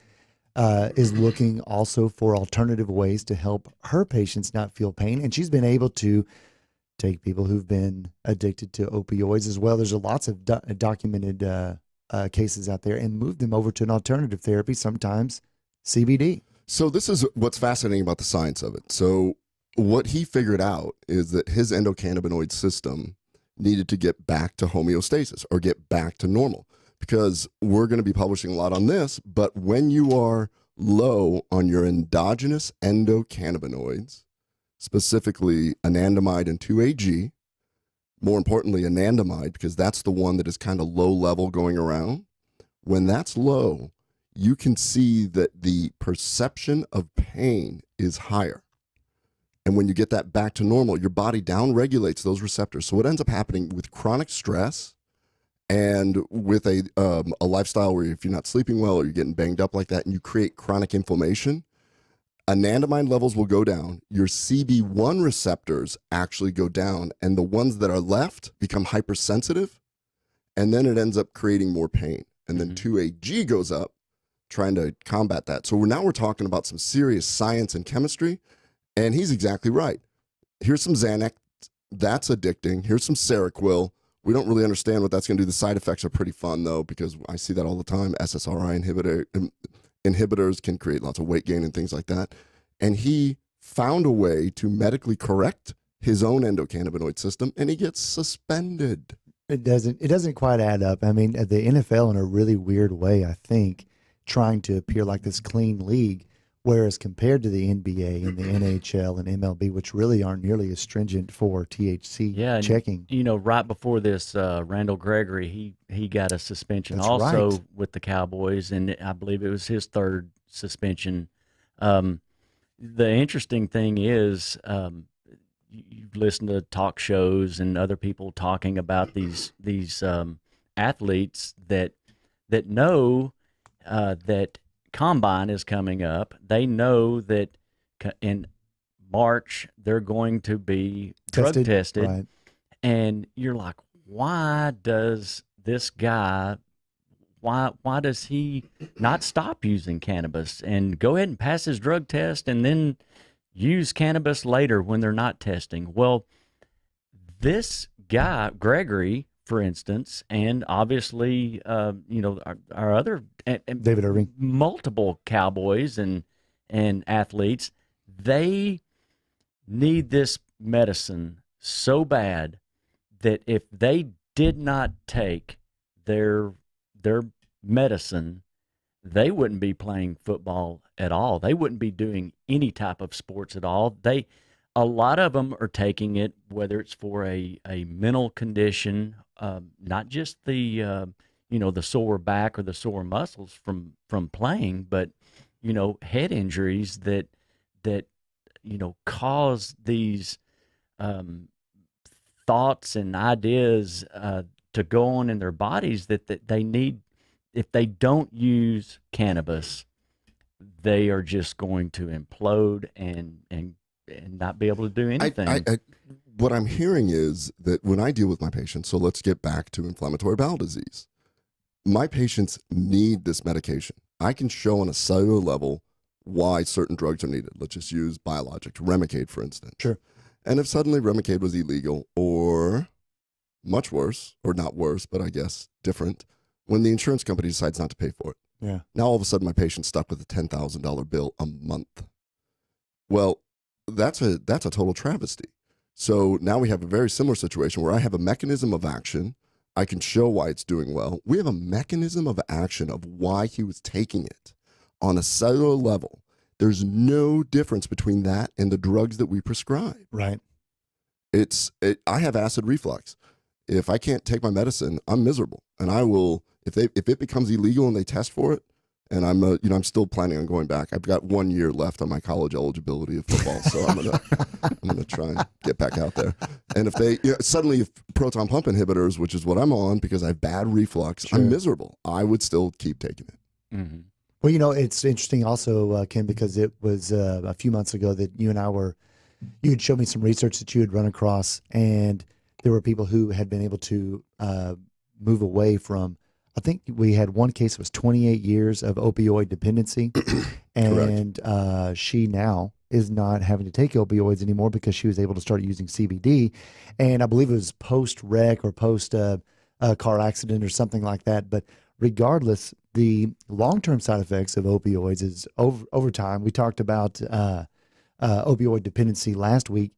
is looking also for alternative ways to help her patients not feel pain, and she's been able to take people who've been addicted to opioids as well. There's lots of documented cases out there, and move them over to an alternative therapy, sometimes CBD. So this is what's fascinating about the science of it. So what he figured out is that his endocannabinoid system needed to get back to homeostasis or get back to normal, because we're going to be publishing a lot on this, but when you are low on your endogenous endocannabinoids, specifically anandamide and 2-AG, more importantly anandamide, because that's the one that is kind of low level going around, when that's low, you can see that the perception of pain is higher. And when you get that back to normal, your body down-regulates those receptors. So what ends up happening with chronic stress and with a lifestyle where if you're not sleeping well or you're getting banged up like that and you create chronic inflammation, anandamide levels will go down. Your CB1 receptors actually go down, and the ones that are left become hypersensitive, and then it ends up creating more pain. And then 2-AG goes up, trying to combat that. So now we're talking about some serious science and chemistry, and he's exactly right. Here's some Xanax, that's addicting. Here's some Seroquel. We don't really understand what that's going to do. The side effects are pretty fun, though, because I see that all the time. SSRI inhibitors can create lots of weight gain and things like that. And he found a way to medically correct his own endocannabinoid system, and he gets suspended. It doesn't quite add up. I mean, the NFL, in a really weird way, I think, trying to appear like this clean league, whereas compared to the NBA and the NHL and MLB, which really aren't nearly as stringent for THC checking. You know, right before this, Randall Gregory, he got a suspension with the Cowboys, and I believe it was his third suspension. The interesting thing is, you listen to talk shows and other people talking about these athletes that know that Combine is coming up. They know that in March they're going to be drug tested. Right. And you're like, why does this guy, why does he not stop using cannabis and go ahead and pass his drug test and then use cannabis later when they're not testing? Well, this guy, Gregory, for instance, and obviously, our other David Irving, multiple Cowboys and athletes, they need this medicine so bad that if they did not take their medicine, they wouldn't be playing football at all. They wouldn't be doing any type of sports at all. A lot of them are taking it, whether it's for a mental condition, not just the sore back or the sore muscles from playing, but head injuries that cause these thoughts and ideas to go on in their bodies that they need. If they don't use cannabis, they are just going to implode and not be able to do anything. What I'm hearing is that when I deal with my patients, so let's get back to inflammatory bowel disease. My patients need this medication. I can show on a cellular level why certain drugs are needed. Let's just use biologic, Remicade, for instance. Sure. And if suddenly Remicade was illegal, or much worse, or not worse, but I guess different, when the insurance company decides not to pay for it. Yeah. Now all of a sudden my patient's stuck with a $10,000 bill a month. Well, that's a total travesty. So now we have a very similar situation where I have a mechanism of action. I can show why it's doing well. We have a mechanism of action of why he was taking it on a cellular level. There's no difference between that and the drugs that we prescribe. Right. I have acid reflux. If I can't take my medicine, I'm miserable. And I will, if it becomes illegal and they test for it, And I'm still planning on going back. I've got 1 year left on my college eligibility of football, so I'm gonna try and get back out there. And if proton pump inhibitors, which is what I'm on because I have bad reflux, I'm miserable. I would still keep taking it. Mm-hmm. Well, it's interesting also, Ken, because it was a few months ago that you had showed me some research that you had run across, and there were people who had been able to move away from. I think we had one case that was 28 years of opioid dependency, and she now is not having to take opioids anymore because she was able to start using CBD. And I believe it was post-wreck or post-car accident or something like that. But regardless, the long-term side effects of opioids is over time. We talked about opioid dependency last week.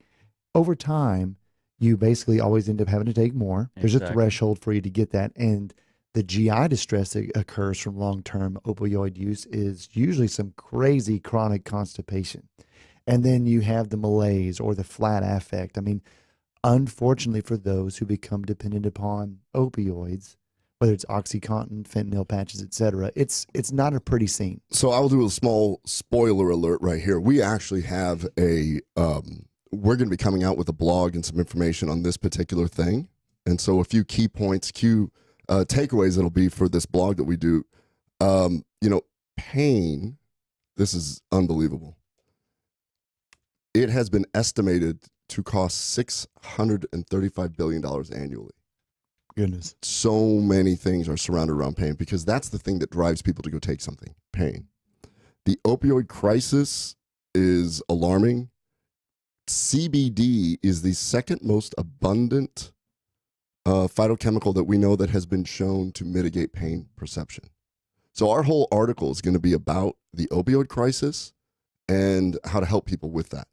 Over time, you basically always end up having to take more. There's a threshold for you to get that. And the GI distress that occurs from long-term opioid use is usually some crazy chronic constipation. And then you have the malaise or the flat affect. I mean, unfortunately for those who become dependent upon opioids, whether it's OxyContin, fentanyl patches, et cetera, it's not a pretty scene. So I will do a small spoiler alert right here. We actually have we're going to be coming out with a blog and some information on this particular thing. And so a few key points, takeaways that'll be for this blog that we do. Pain, this is unbelievable. It has been estimated to cost $635 billion annually. Goodness. So many things are surrounded around pain because that's the thing that drives people to go take something, pain. The opioid crisis is alarming. CBD is the second most abundant phytochemical that we know that has been shown to mitigate pain perception. So our whole article is going to be about the opioid crisis and how to help people with that.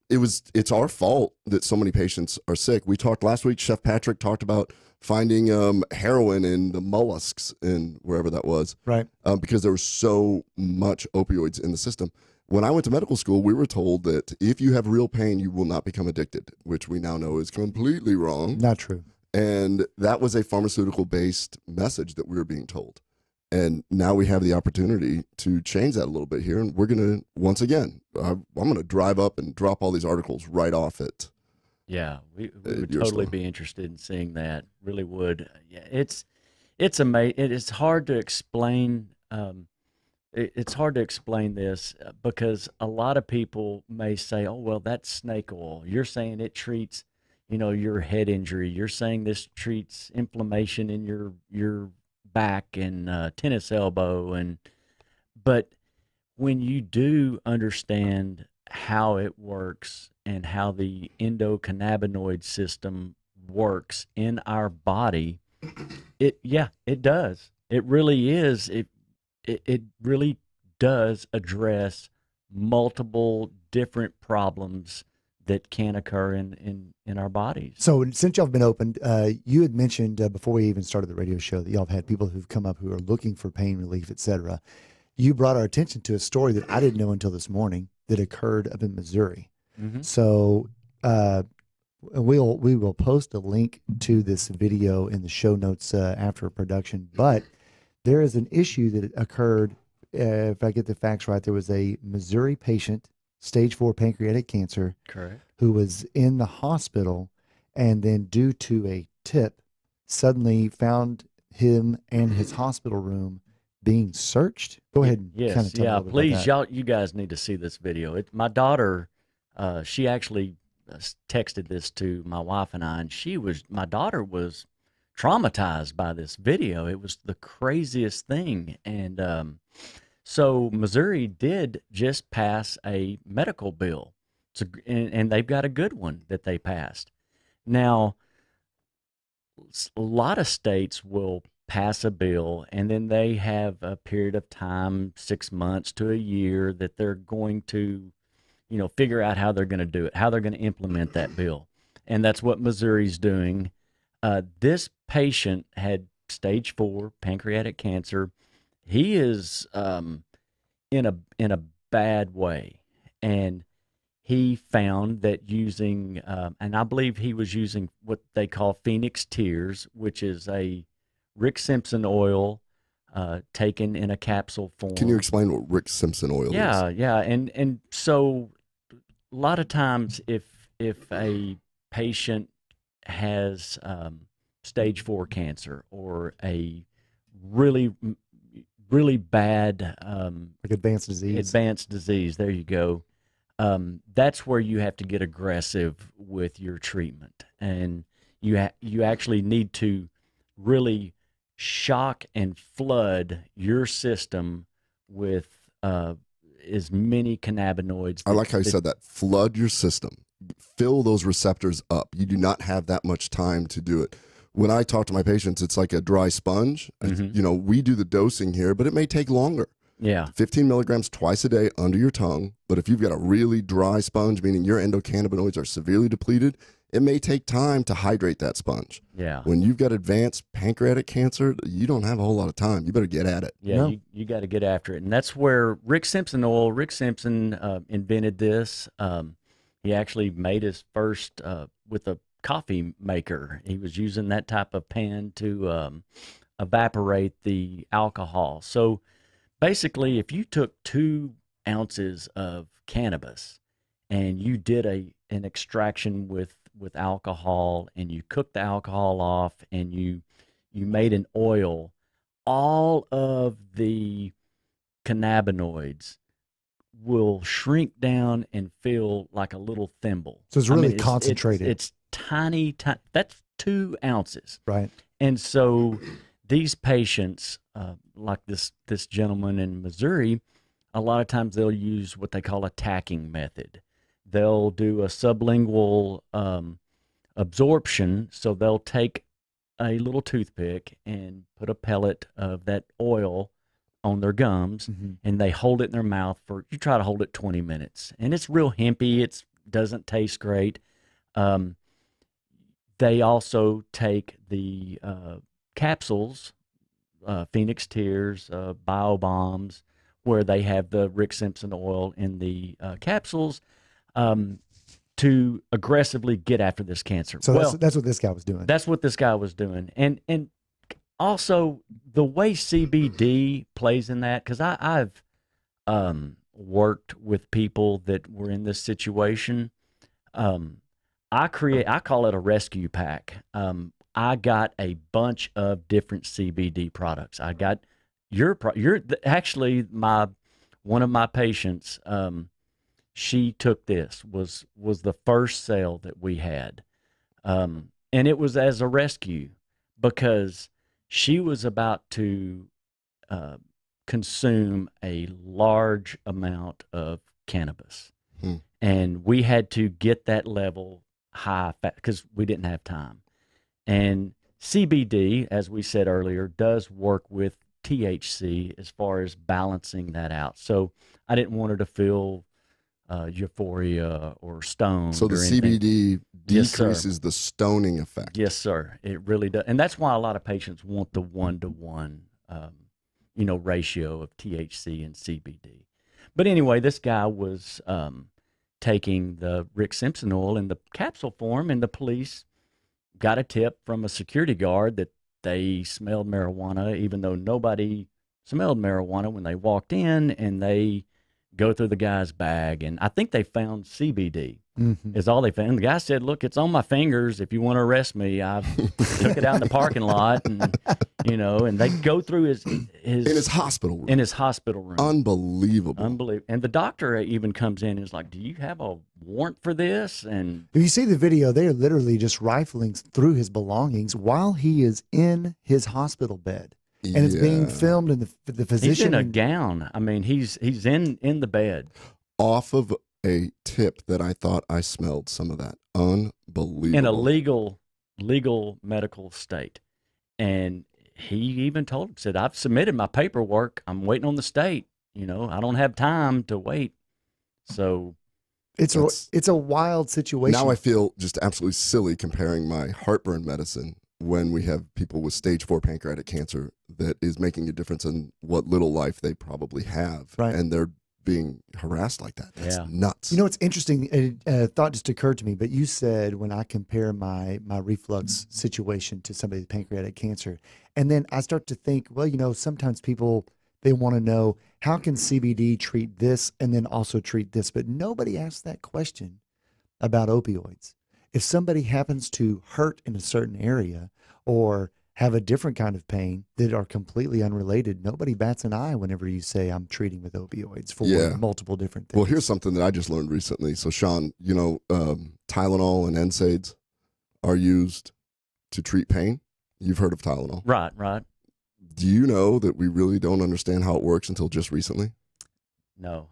It's our fault that so many patients are sick. We talked last week, Chef Patrick talked about finding heroin in the mollusks in wherever that was. Right. Because there was so much opioids in the system. When I went to medical school, we were told that if you have real pain, you will not become addicted, which we now know is completely wrong. Not true. And that was a pharmaceutical-based message that we were being told. And now we have the opportunity to change that a little bit here. And we're going to, once again, I'm going to drive up and drop all these articles right off it. Yeah, we would totally be interested in seeing that. Really would. Yeah, it's amazing. It's hard to explain. It's hard to explain this because a lot of people may say, "Oh, well, that's snake oil." You're saying it treats, your head injury. You're saying this treats inflammation in your back and tennis elbow, but when you do understand how it works and how the endocannabinoid system works in our body, it does. It really is. It really does address multiple different problems that can occur in our bodies. So since y'all have been opened, you had mentioned before we even started the radio show that y'all have had people who've come up who are looking for pain relief, et cetera. You brought our attention to a story that I didn't know until this morning that occurred up in Missouri. Mm-hmm. So we will post a link to this video in the show notes after production. But there is an issue that occurred. If I get the facts right, there was a Missouri patient, stage 4 pancreatic cancer, correct, who was in the hospital, and then due to a tip, suddenly found him and his hospital room being searched. Go ahead and kind of tell me a little bit please, about that. you guys need to see this video. My daughter, she actually texted this to my wife and I, and my daughter was traumatized by this video. It was the craziest thing. And so Missouri did just pass a medical bill, and they've got a good one that they passed. Now, a lot of states will pass a bill, and then they have a period of time, 6 months to a year, that they're going to, figure out how they're going to do it, how they're going to implement that bill. And that's what Missouri's doing. This patient had stage 4 pancreatic cancer. He is in a bad way, and he found that using, and I believe he was using what they call Phoenix Tears, which is a Rick Simpson oil taken in a capsule form. Can you explain what Rick Simpson oil is? Yeah. And so a lot of times if a patient has stage 4 cancer or a really bad like advanced disease. There you go. That's where you have to get aggressive with your treatment, and you actually need to really shock and flood your system with as many cannabinoids. I like how you said that. Flood your system. Fill those receptors up. You do not have that much time to do it. When I talk to my patients, it's like a dry sponge. Mm-hmm. You know, we do the dosing here, but it may take longer. Yeah. 15 milligrams twice a day under your tongue. But if you've got a really dry sponge, meaning your endocannabinoids are severely depleted, it may take time to hydrate that sponge. Yeah. When you've got advanced pancreatic cancer, you don't have a whole lot of time. You better get at it. Yeah, you got to get after it. And that's where Rick Simpson invented this. He actually made his first with a coffee maker. He was using that type of pan to evaporate the alcohol. So basically, if you took 2 ounces of cannabis and you did an extraction with alcohol and you cooked the alcohol off and you made an oil, all of the cannabinoids will shrink down and feel like a little thimble. So it's really concentrated. It's tiny. That's 2 ounces. Right. And so these patients, like this gentleman in Missouri, a lot of times they'll use what they call a tacking method. They'll do a sublingual absorption. So they'll take a little toothpick and put a pellet of that oil on their gums, and they hold it in their mouth you try to hold it 20 minutes. And it's real hempy. It doesn't taste great. They also take the capsules, Phoenix Tears, Bio Bombs, where they have the Rick Simpson oil in the capsules, to aggressively get after this cancer. So that's what this guy was doing. That's what this guy was doing. And also the way CBD plays in that, because I've worked with people that were in this situation. I call it a rescue pack. I got a bunch of different CBD products. I got actually one of my patients. She took this, was the first sale that we had. And it was as a rescue because she was about to consume a large amount of cannabis. And we had to get that level high because we didn't have time. And CBD, as we said earlier, does work with THC as far as balancing that out. So I didn't want her to feel euphoria or stoned. So the CBD decreases the stoning effect. Yes, sir. It really does. And that's why a lot of patients want the 1-to-1, ratio of THC and CBD. But anyway, this guy was taking the Rick Simpson oil in the capsule form, and the police got a tip from a security guard that they smelled marijuana, even though nobody smelled marijuana when they walked in, and they go through the guy's bag, and I think they found CBD is all they found. The guy said, "Look, it's on my fingers. If you want to arrest me, I took it out in the parking lot," and and they go through his in his hospital room. In his hospital room. Unbelievable. And the doctor even comes in and is like, "Do you have a warrant for this?" And if you see the video, they're literally just rifling through his belongings while he is in his hospital bed. And it's being filmed, and the physician. He's in a gown. I mean, he's in the bed. Off of a tip that I thought I smelled some of that. Unbelievable. In a legal medical state. And he even told him, said, "I've submitted my paperwork. I'm waiting on the state. I don't have time to wait." So it's a wild situation. Now I feel just absolutely silly comparing my heartburn medicine when we have people with stage 4 pancreatic cancer that is making a difference in what little life they probably have. Right. And they're being harassed like that. That's Yeah. nuts. You know, it's interesting. A thought just occurred to me, but you said when I compare my reflux situation to somebody with pancreatic cancer, and then I start to think, well, you know, sometimes people, they want to know, how can CBD treat this and then also treat this? But nobody asks that question about opioids. If somebody happens to hurt in a certain area or have a different kind of pain that are completely unrelated, nobody bats an eye whenever you say I'm treating with opioids for multiple different things. Well, here's something that I just learned recently. So, Shawn, you know, Tylenol and NSAIDs are used to treat pain. You've heard of Tylenol. Right. Do you know that we really don't understand how it works until just recently? No.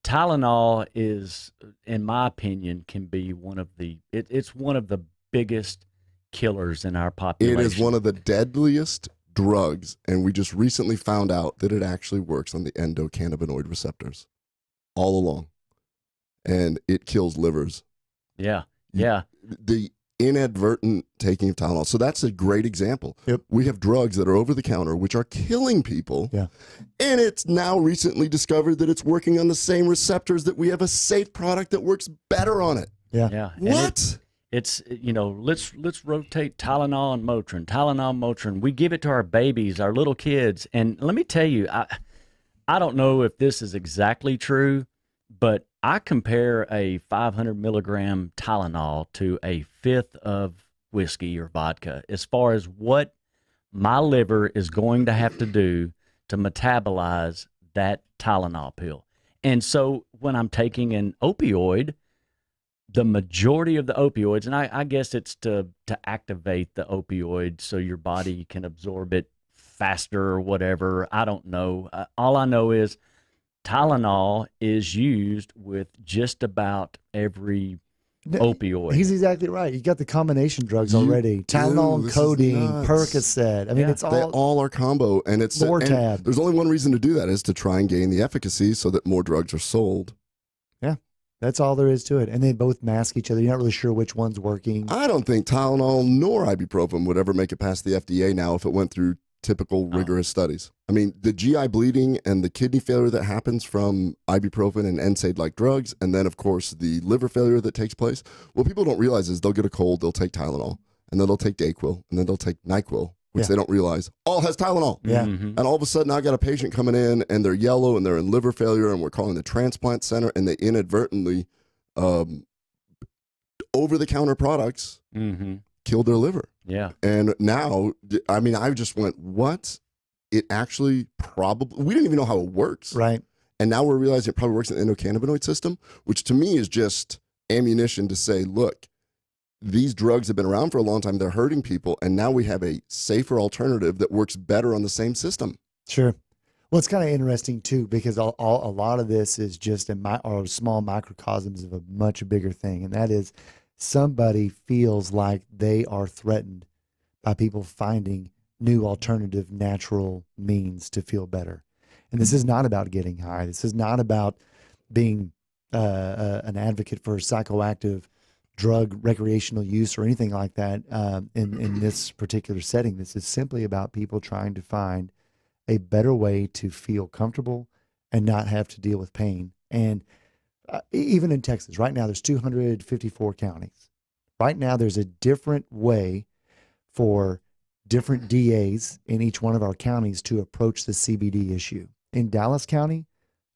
Tylenol is, in my opinion, can be one of the, it's one of the biggest killers in our population. It is one of the deadliest drugs, and we just recently found out that it actually works on the endocannabinoid receptors all along, and it kills livers. Yeah. The inadvertent taking of Tylenol. So that's a great example. Yep. We have drugs that are over the counter, which are killing people. Yeah. And it's now recently discovered that it's working on the same receptors, that we have a safe product that works better on it. Yeah. What? It's, you know, let's rotate Tylenol and Motrin. We give it to our babies, our little kids. And let me tell you, I don't know if this is exactly true, but I compare a 500 milligram Tylenol to a fifth of whiskey or vodka as far as what my liver is going to have to do to metabolize that Tylenol pill. And so when I'm taking an opioid, the majority of the opioids, and I guess it's to activate the opioid so your body can absorb it faster or whatever. I don't know. All I know is Tylenol is used with just about every opioid. He's exactly right. You got the combination drugs already. Tylenol, codeine, Percocet. I mean, it's all. They all are combo, and it's Lortab. There's only one reason to do that, is to try and gain the efficacy so that more drugs are sold. Yeah. That's all there is to it. And they both mask each other. You're not really sure which one's working. I don't think Tylenol nor ibuprofen would ever make it past the FDA now if it went through typical rigorous studies. I mean, the GI bleeding and the kidney failure that happens from ibuprofen and NSAID-like drugs, and then, of course, the liver failure that takes place, what people don't realize is they'll get a cold, they'll take Tylenol, and then they'll take Dayquil, and then they'll take NyQuil, which they don't realize all has Tylenol. Yeah. And all of a sudden, I got a patient coming in, and they're yellow, and they're in liver failure, and we're calling the transplant center, and they inadvertently over-the-counter products killed their liver. Yeah. And now, I mean, I just went, what? It actually probably, we didn't even know how it works. Right. And now we're realizing it probably works in the endocannabinoid system, which to me is just ammunition to say, look, these drugs have been around for a long time. They're hurting people. And now we have a safer alternative that works better on the same system. Sure. Well, it's kind of interesting, too, because a lot of this is just or small microcosms of a much bigger thing. And that is, somebody feels like they are threatened by people finding new alternative natural means to feel better. And this is not about getting high. This is not about being an advocate for psychoactive drug recreational use or anything like that in this particular setting. This is simply about people trying to find a better way to feel comfortable and not have to deal with pain. And even in Texas, right now, there's 254 counties. Right now, there's a different way for different DAs in each one of our counties to approach the CBD issue. In Dallas County,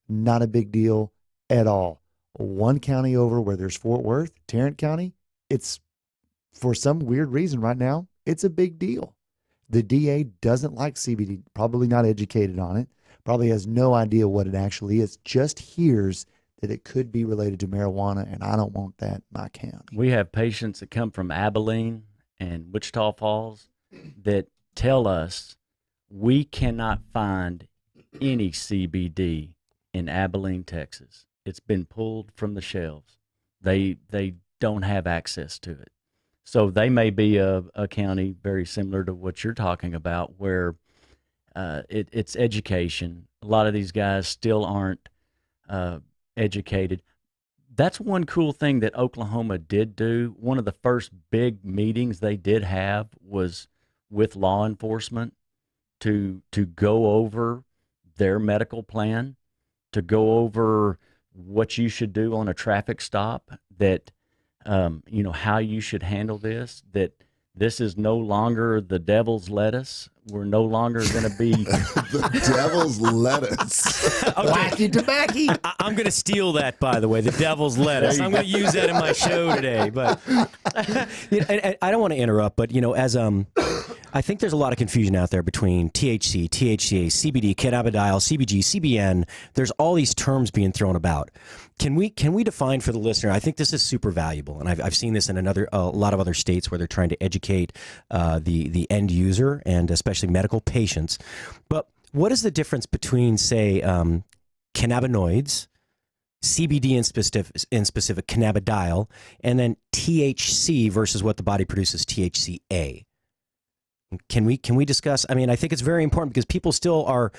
not a big deal at all. One county over where there's Fort Worth, Tarrant County, it's, for some weird reason right now, it's a big deal. The DA doesn't like CBD, probably not educated on it, probably has no idea what it actually is, just hears that it could be related to marijuana, and I don't want that in my county. We have patients that come from Abilene and Wichita Falls that tell us we cannot find any CBD in Abilene, Texas. It's been pulled from the shelves. They don't have access to it. So they may be a county very similar to what you're talking about, where it's education. A lot of these guys still aren't educated. That's one cool thing that Oklahoma did do. One of the first big meetings they did have was with law enforcement to go over their medical plan. to go over what you should do on a traffic stop, that how you should handle this, that this is no longer the devil's lettuce. We're no longer going to be the devil's lettuce. Wacky tobacco. I'm going to steal that, by the way, the devil's lettuce. I'm going to use that in my show today. But and I don't want to interrupt, but as I think there's a lot of confusion out there between THC, THCA, CBD, cannabidiol, CBG, CBN. There's all these terms being thrown about. Can we define for the listener? I think this is super valuable, and I've seen this in a lot of other states where they're trying to educate the end user and especially medical patients. But what is the difference between, say, cannabinoids, CBD in specific cannabidiol, and then THC versus what the body produces, THCA? Can we discuss? I mean, I think it's very important because people still are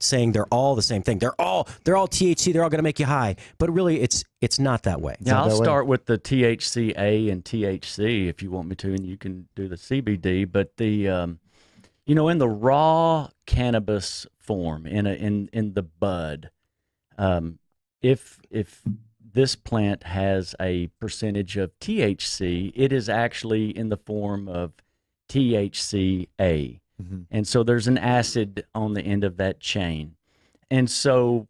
saying they're all the same thing. They're all THC. They're all going to make you high, but really, it's not that way. Yeah, I'll start with the THCA and THC if you want me to, and you can do the CBD. But the in the raw cannabis form, in the bud, if this plant has a percentage of THC, it is actually in the form of THCA. Mm-hmm. And so there's an acid on the end of that chain. And so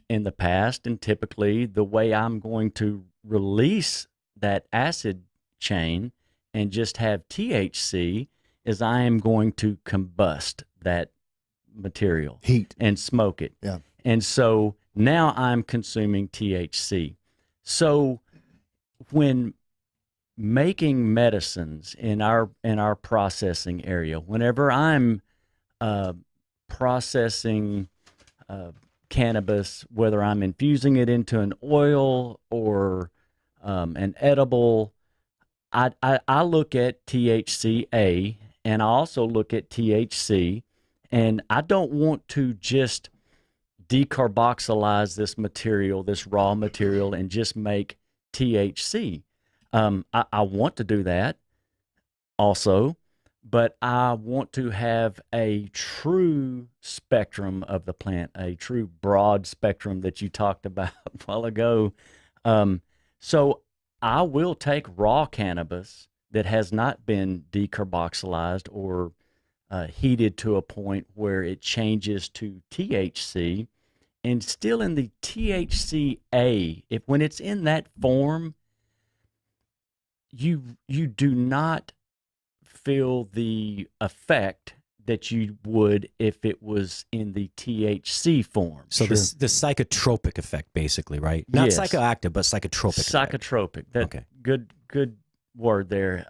in the past, and typically, the way I'm going to release that acid chain and just have THC is I am going to combust that material, heat, and smoke it. Yeah. And so now I'm consuming THC. So when making medicines in our processing area, whenever I'm processing cannabis, whether I'm infusing it into an oil or an edible, I look at THCA and I also look at THC, and I don't want to just decarboxylize this material, this raw material, and just make THC. I want to do that also, but I want to have a true spectrum of the plant, a true broad spectrum that you talked about a while ago. So I will take raw cannabis that has not been decarboxylized or heated to a point where it changes to THC, and still in the THCA, when it's in that form, you do not feel the effect that you would if it was in the THC form. So the psychotropic effect, basically, right? Not psychoactive, but psychotropic. Psychotropic. Okay. Good word there.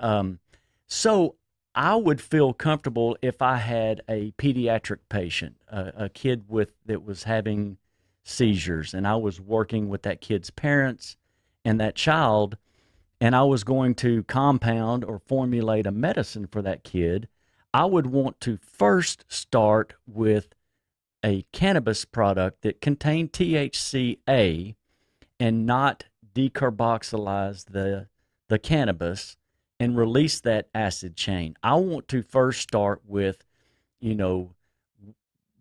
So I would feel comfortable if I had a pediatric patient, a kid that was having seizures, and I was working with that kid's parents and that child, and I was going to compound or formulate a medicine for that kid. I would want to first start with a cannabis product that contained THCA and not decarboxylize the cannabis and release that acid chain. I want to first start with,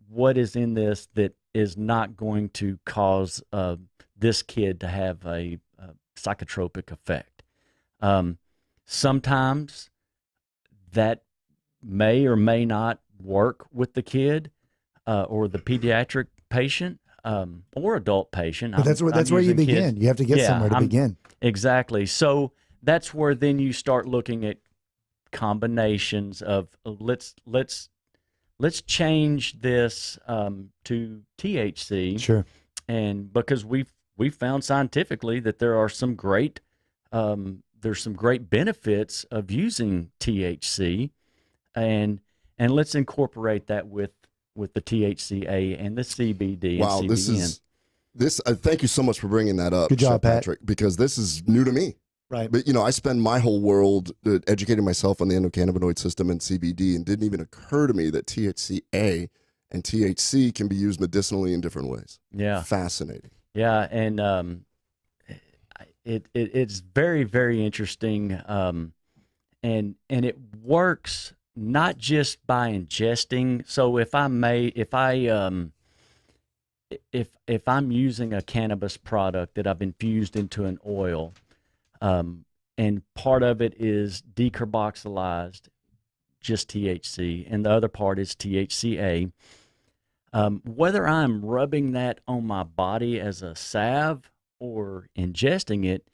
what is in this that is not going to cause this kid to have a psychotropic effect. Sometimes that may or may not work with the kid or the pediatric patient or adult patient. But that's where you begin. You have to get somewhere to begin. Exactly. So that's where then you start looking at combinations of let's change this to THC. Sure. And because we've found scientifically that there are some great benefits of using THC, and let's incorporate that with the THCA and the CBD. Wow, and CBN. this. Thank you so much for bringing that up. Good job, Pat. Patrick, because this is new to me. Right. But I spend my whole world educating myself on the endocannabinoid system and CBD, and didn't even occur to me that THCA and THC can be used medicinally in different ways. Yeah. Fascinating. Yeah, and it's very, very interesting, and it works not just by ingesting. So if I if I'm using a cannabis product that I've infused into an oil, and part of it is decarboxylized, just THC, and the other part is THCA, whether I'm rubbing that on my body as a salve or ingesting it,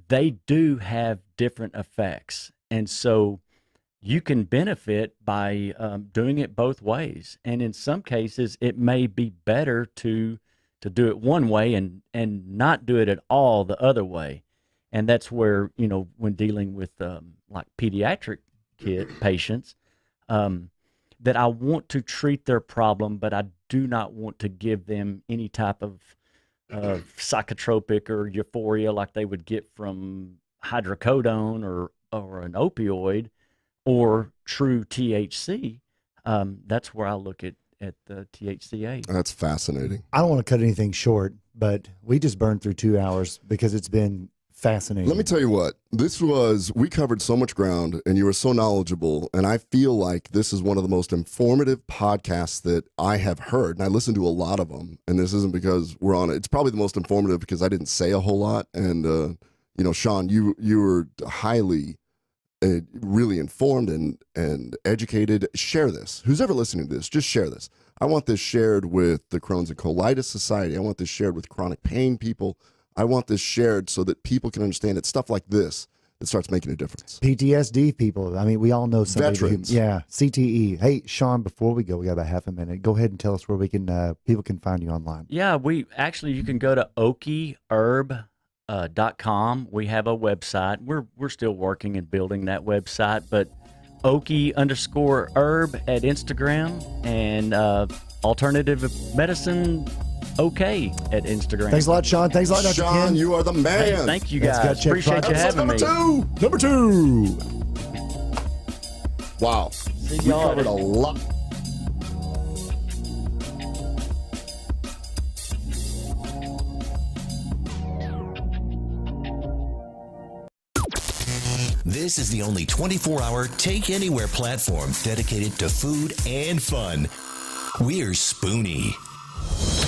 they do have different effects. And so you can benefit by doing it both ways. And in some cases, it may be better to do it one way and not do it at all the other way. And that's where, when dealing with like pediatric patients, that I want to treat their problem, but I do not want to give them any type of psychotropic or euphoria like they would get from hydrocodone or an opioid or true THC. That's where I look at the THCA. That's fascinating. I don't want to cut anything short, but we just burned through 2 hours because it's been fascinating. Let me tell you what, we covered so much ground and you were so knowledgeable. And I feel like this is one of the most informative podcasts that I have heard. And I listen to a lot of them. And this isn't because we're on it. It's probably the most informative because I didn't say a whole lot. And, Shawn, you were highly, really informed and educated. Share this. Who's ever listening to this, just share this. I want this shared with the Crohn's and Colitis Society. I want this shared with chronic pain people. I want this shared so that people can understand it's stuff like this that starts making a difference. PTSD people. I mean, we all know somebody. Veterans. CTE. Hey, Shawn, before we go, we got about half a minute. Go ahead and tell us where we can people can find you online. Yeah, you can go to okieherb.com. We have a website. We're still working and building that website, but Okie_herb at Instagram and alternative medicine okay at Instagram. Thanks a lot, Shawn. Thanks a lot, Dr. Shawn, Ken. you are the man. Hey, thank you, guys. Appreciate you having me. Number two. Wow. We covered a lot. This is the only 24-hour take-anywhere platform dedicated to food and fun. We're Spoonie.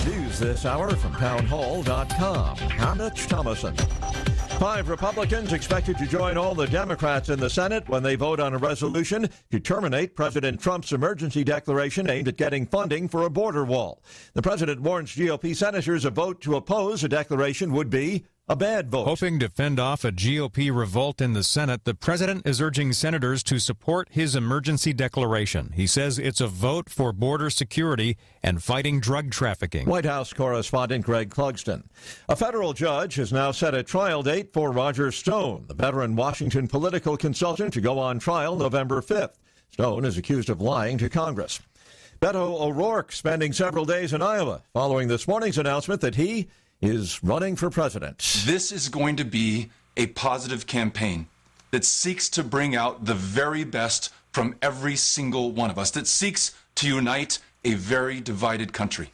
News this hour from townhall.com. I'm Mitch Thomason. 5 Republicans expected to join all the Democrats in the Senate when they vote on a resolution to terminate President Trump's emergency declaration aimed at getting funding for a border wall. The president warns GOP senators a vote to oppose a declaration would be a bad vote. Hoping to fend off a GOP revolt in the Senate, the president is urging senators to support his emergency declaration. He says it's a vote for border security and fighting drug trafficking. White House correspondent Greg Clugston. A federal judge has now set a trial date for Roger Stone, the veteran Washington political consultant, to go on trial November 5th. Stone is accused of lying to Congress. Beto O'Rourke spending several days in Iowa following this morning's announcement that he is running for president. This is going to be a positive campaign that seeks to bring out the very best from every single one of us, that seeks to unite a very divided country.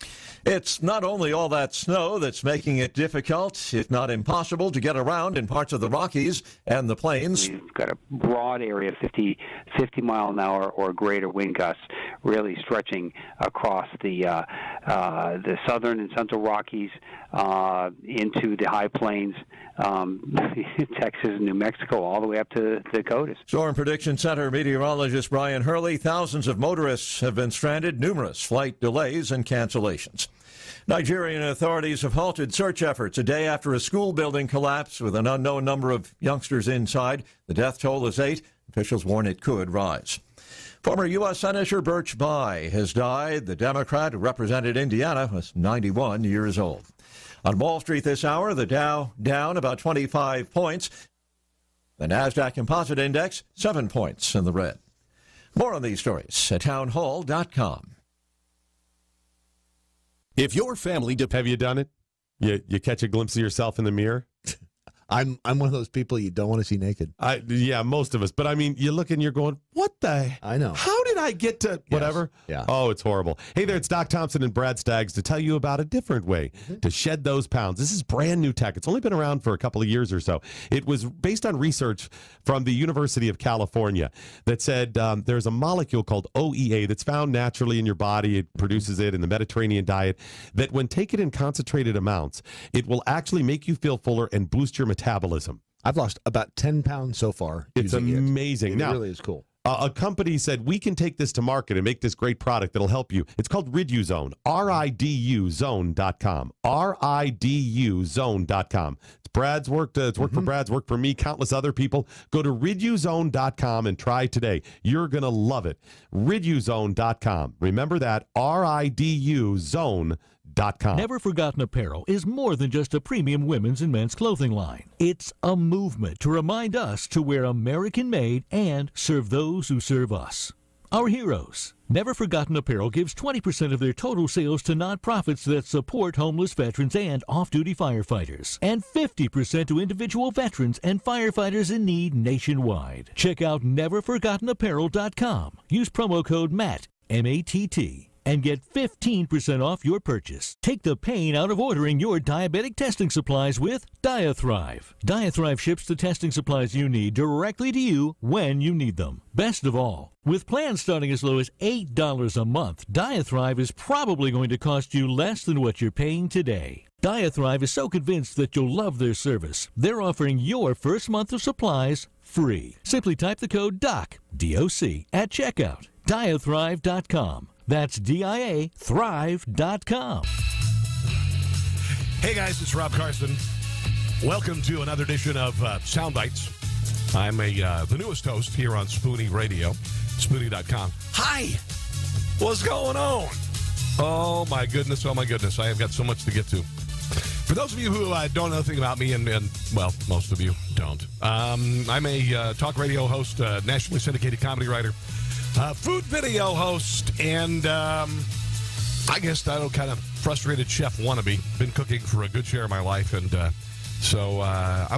It's not only all that snow that's making it difficult, if not impossible, to get around in parts of the Rockies and the plains. We've got a broad area, 50 mile an hour or greater wind gusts, really stretching across the southern and central Rockies into the high plains, Texas and New Mexico, all the way up to the Dakotas. Storm Prediction Center meteorologist Brian Hurley. Thousands of motorists have been stranded, numerous flight delays and cancellations. Nigerian authorities have halted search efforts a day after a school building collapsed with an unknown number of youngsters inside. The death toll is 8. Officials warn it could rise. Former U.S. Senator Birch Bayh has died. The Democrat who represented Indiana was 91 years old. On Wall Street this hour, the Dow down about 25 points. The NASDAQ Composite Index, 7 points in the red. More on these stories at townhall.com. If your family... Have you done it? You catch a glimpse of yourself in the mirror? I'm one of those people you don't want to see naked. Yeah, most of us. But I mean, you look and you're going, what the? I know. How did I get to whatever? Yeah. Oh, it's horrible. Hey there, it's Doc Thompson and Brad Staggs to tell you about a different way to shed those pounds. This is brand new tech. It's only been around for a couple of years or so. It was based on research from the University of California that said there's a molecule called OEA that's found naturally in your body. It produces it in the Mediterranean diet, that when taken in concentrated amounts, it will actually make you feel fuller and boost your metabolism. I've lost about 10 pounds so far. It's amazing. It really is cool. A company said, we can take this to market and make this great product that'll help you. It's called Riduzone, RIDUZone.com, RIDUZone.com. It's Brad's worked. It's worked for Brad's, worked for me, countless other people. Go to Riduzone.com and try today. You're going to love it. Riduzone.com. Remember that, RIDUZone.com. Never Forgotten Apparel is more than just a premium women's and men's clothing line. It's a movement to remind us to wear American-made and serve those who serve us. Our heroes. Never Forgotten Apparel gives 20% of their total sales to nonprofits that support homeless veterans and off-duty firefighters, and 50% to individual veterans and firefighters in need nationwide. Check out neverforgottenapparel.com. Use promo code MATT, M-A-T-T. and get 15% off your purchase. Take the pain out of ordering your diabetic testing supplies with Diathrive. Diathrive ships the testing supplies you need directly to you when you need them. Best of all, with plans starting as low as $8 a month, Diathrive is probably going to cost you less than what you're paying today. Diathrive is so convinced that you'll love their service, they're offering your first month of supplies free. Simply type the code DOC, D-O-C, at checkout. Diathrive.com. That's D-I-A, thrive.com. Hey guys, it's Rob Carson. Welcome to another edition of Sound Bites. I'm the newest host here on Spoonie Radio, Spoonie.com. Hi! What's going on? Oh my goodness, I have got so much to get to. For those of you who don't know anything about me, and well, most of you don't, I'm a talk radio host, nationally syndicated comedy writer, food video host, and I guess I'm kind of frustrated chef wannabe. Been cooking for a good share of my life, and so I'm